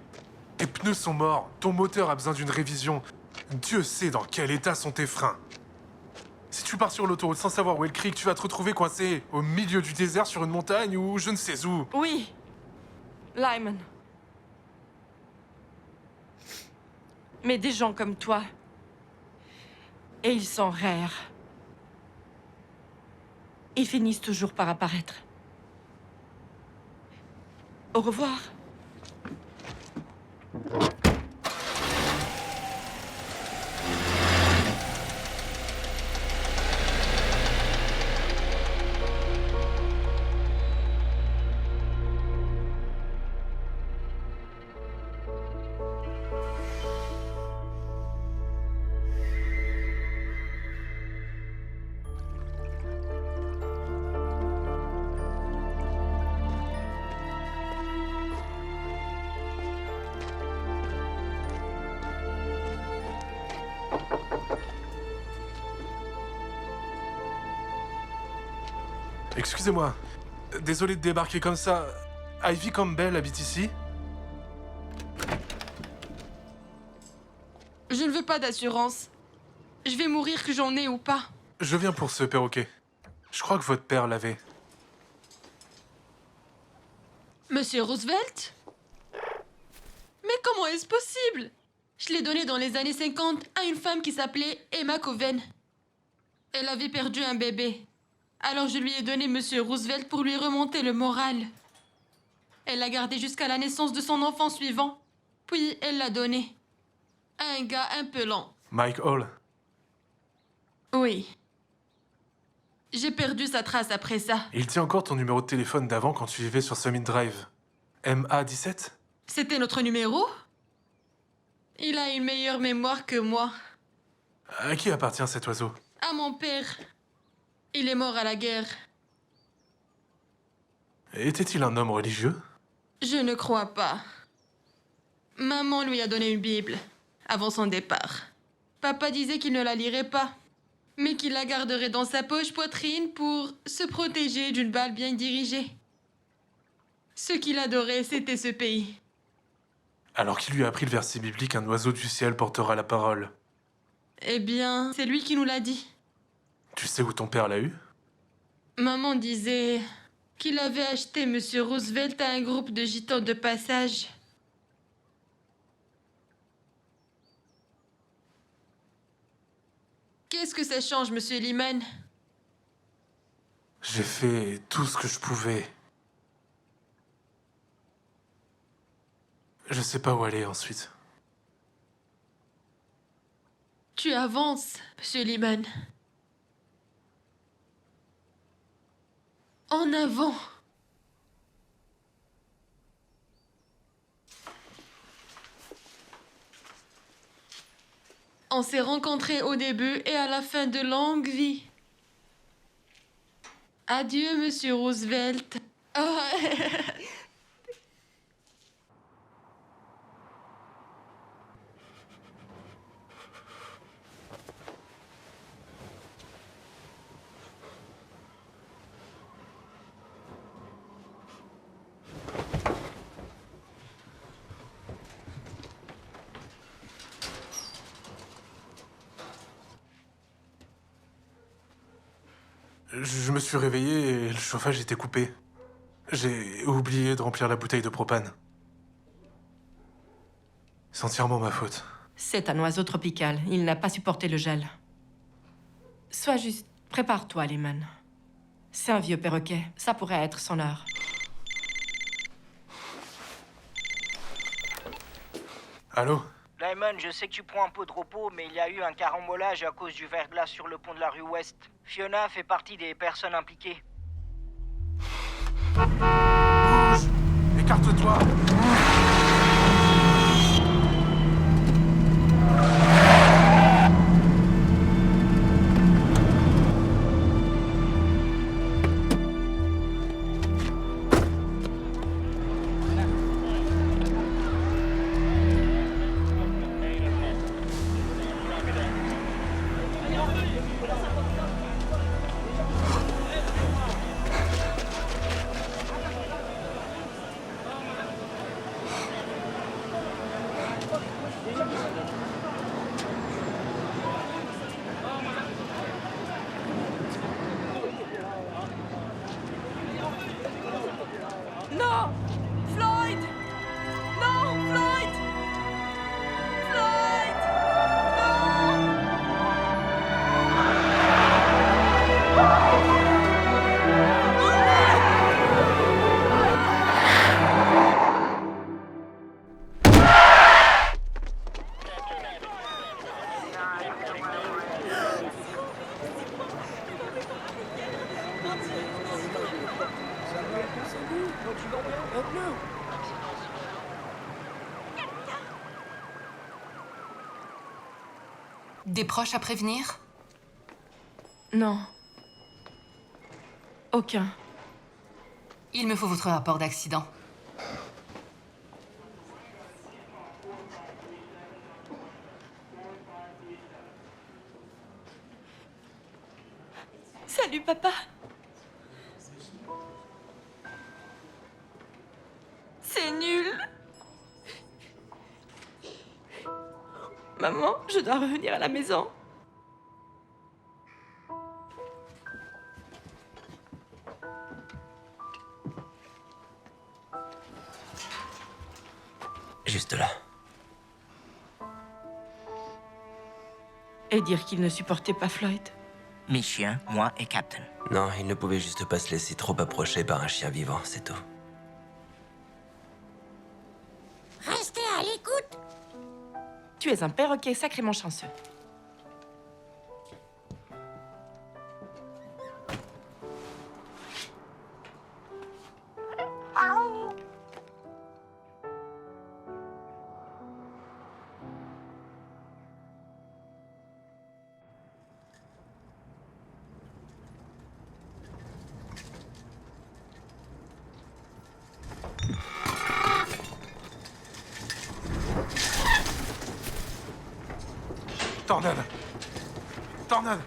Tes pneus sont morts. Ton moteur a besoin d'une révision. Dieu sait dans quel état sont tes freins. Si tu pars sur l'autoroute sans savoir où est le creek, tu vas te retrouver coincé au milieu du désert sur une montagne ou je ne sais où. Oui, Lyman. Mais des gens comme toi, et ils sont rares, ils finissent toujours par apparaître. Au revoir. Excusez-moi. Désolé de débarquer comme ça. Ivy Campbell habite ici? Je ne veux pas d'assurance. Je vais mourir que j'en ai ou pas. Je viens pour ce perroquet. Je crois que votre père l'avait. Monsieur Roosevelt? Mais comment est-ce possible? Je l'ai donné dans les années 50 à une femme qui s'appelait Emma Coven. Elle avait perdu un bébé. Alors je lui ai donné Monsieur Roosevelt pour lui remonter le moral. Elle l'a gardé jusqu'à la naissance de son enfant suivant. Puis elle l'a donné à un gars un peu lent. Mike Hall. Oui. J'ai perdu sa trace après ça. Il tient encore ton numéro de téléphone d'avant quand tu vivais sur Summit Drive. MA17? C'était notre numéro? Il a une meilleure mémoire que moi. À qui appartient cet oiseau? À mon père. Il est mort à la guerre. Était-il un homme religieux? Je ne crois pas. Maman lui a donné une Bible avant son départ. Papa disait qu'il ne la lirait pas, mais qu'il la garderait dans sa poche poitrine pour se protéger d'une balle bien dirigée. Ce qu'il adorait, c'était ce pays. Alors qu'il lui a appris le verset biblique, un oiseau du ciel portera la parole. Eh bien, c'est lui qui nous l'a dit. Tu sais où ton père l'a eu? Maman disait qu'il avait acheté Monsieur Roosevelt à un groupe de gitans de passage. Qu'est-ce que ça change, Monsieur Lyman? J'ai fait tout ce que je pouvais. Je sais pas où aller ensuite. Tu avances, Monsieur Lyman. En avant. On s'est rencontrés au début et à la fin de longue vie. Adieu, Monsieur Roosevelt. Oh. Je me suis réveillé et le chauffage était coupé. J'ai oublié de remplir la bouteille de propane. C'est entièrement ma faute. C'est un oiseau tropical. Il n'a pas supporté le gel. Sois juste... Prépare-toi, Lyman. C'est un vieux perroquet. Ça pourrait être son heure. Allô? Lyman, je sais que tu prends un peu de repos, mais il y a eu un carambolage à cause du verglas sur le pont de la rue Ouest. Fiona fait partie des personnes impliquées. Porte-toi. Non! Floyd! Non, Floyd! Floyd! Des proches à prévenir? Non. Aucun. Il me faut votre rapport d'accident. Salut, papa. C'est nul. Maman, je dois revenir à la maison. Juste là. Et dire qu'il ne supportait pas Floyd. Mes chiens, moi et Captain. Non, il ne pouvait juste pas se laisser trop approcher par un chien vivant, c'est tout. Restez à l'écoute. Tu es un perroquet sacrément chanceux. Tornade. Tornade.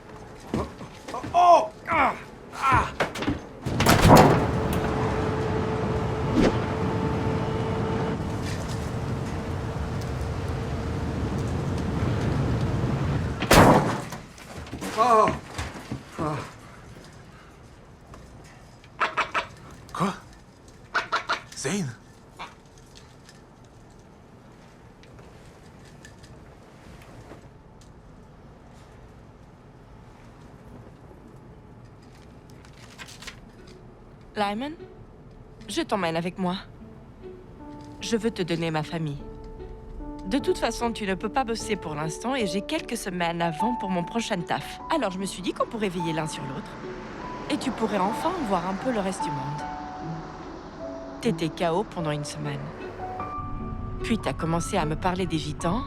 Oh, ah, ah. Oh. Oh. Quoi? Zane? Lyman, je t'emmène avec moi. Je veux te donner ma famille. De toute façon, tu ne peux pas bosser pour l'instant et j'ai quelques semaines avant pour mon prochain taf. Alors je me suis dit qu'on pourrait veiller l'un sur l'autre. Et tu pourrais enfin voir un peu le reste du monde. T'étais KO pendant une semaine. Puis t'as commencé à me parler des gitans.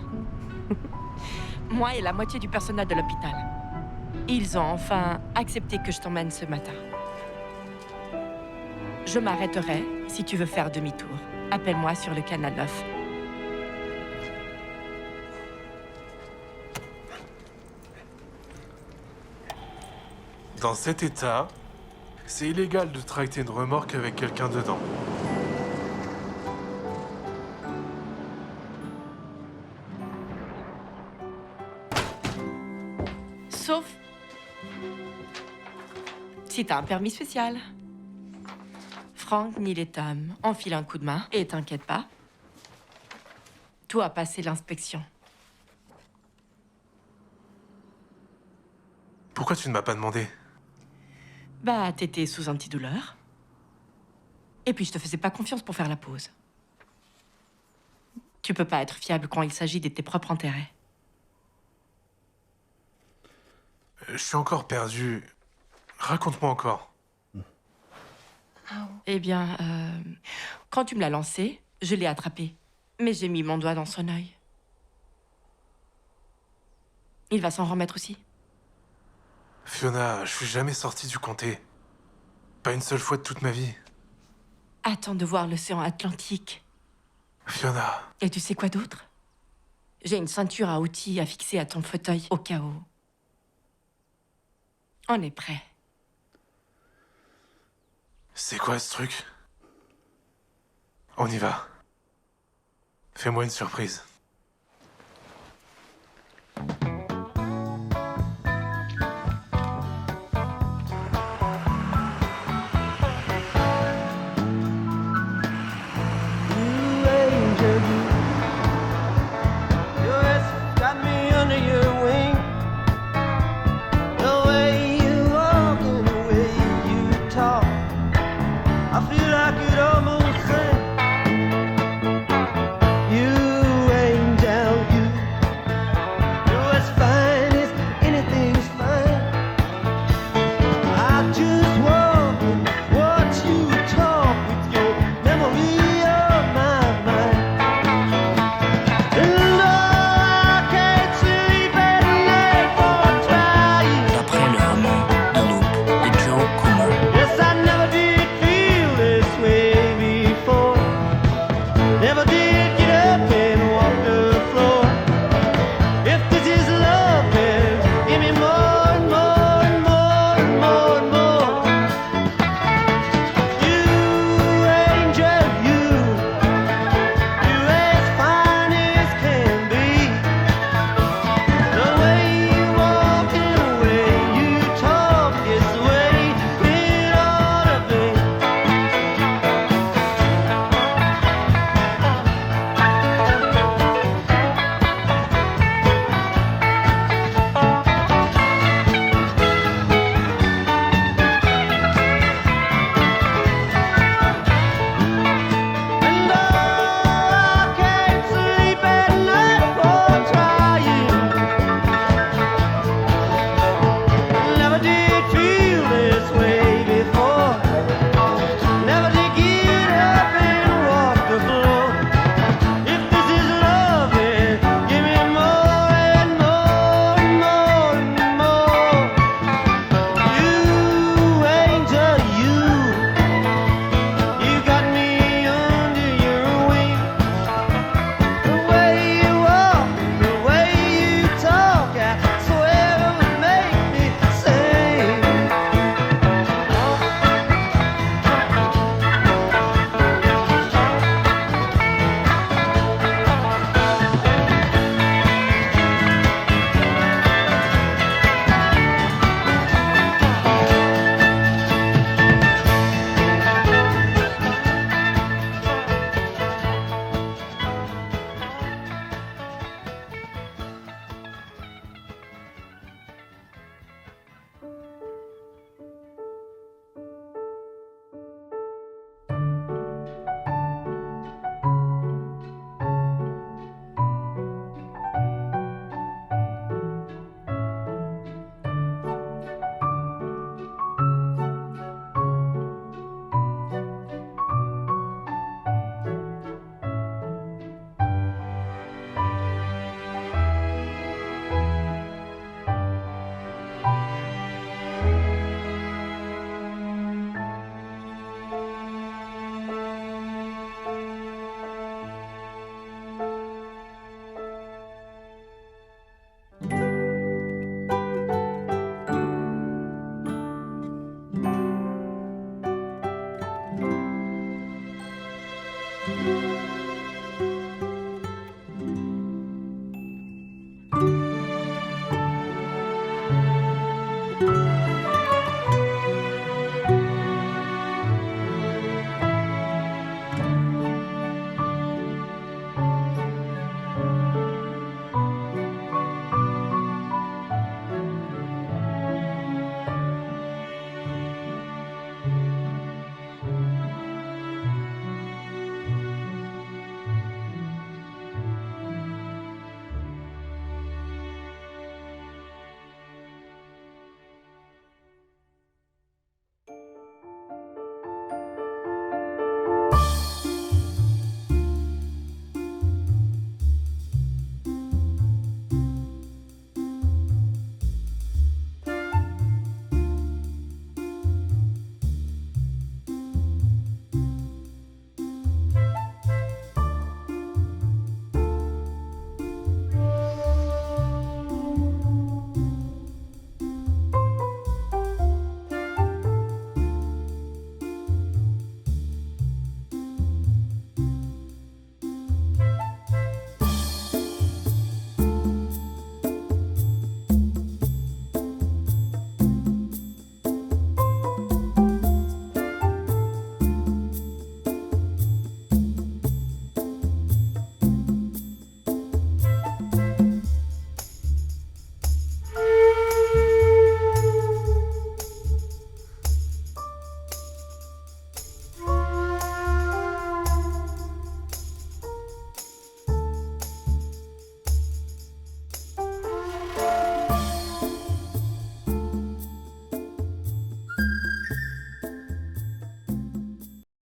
Moi et la moitié du personnel de l'hôpital. Ils ont enfin accepté que je t'emmène ce matin. Je m'arrêterai si tu veux faire demi-tour. Appelle-moi sur le canal 9. Dans cet état, c'est illégal de tracter une remorque avec quelqu'un dedans. Sauf si t'as un permis spécial. Frank ni les Tom enfile un coup de main et t'inquiète pas. Tout a passé l'inspection. Pourquoi tu ne m'as pas demandé? Bah, t'étais sous antidouleur. Et puis je te faisais pas confiance pour faire la pause. Tu peux pas être fiable quand il s'agit de tes propres intérêts. Je suis encore perdu. Raconte-moi encore. Eh bien, Quand tu me l'as lancé, je l'ai attrapé. Mais j'ai mis mon doigt dans son œil. Il va s'en remettre aussi. Fiona, je suis jamais sorti du comté. Pas une seule fois de toute ma vie. Attends de voir l'océan Atlantique. Fiona. Et tu sais quoi d'autre? J'ai une ceinture à outils à fixer à ton fauteuil au cas où. On est prêt. C'est quoi ce truc? On y va. Fais-moi une surprise. Thank you.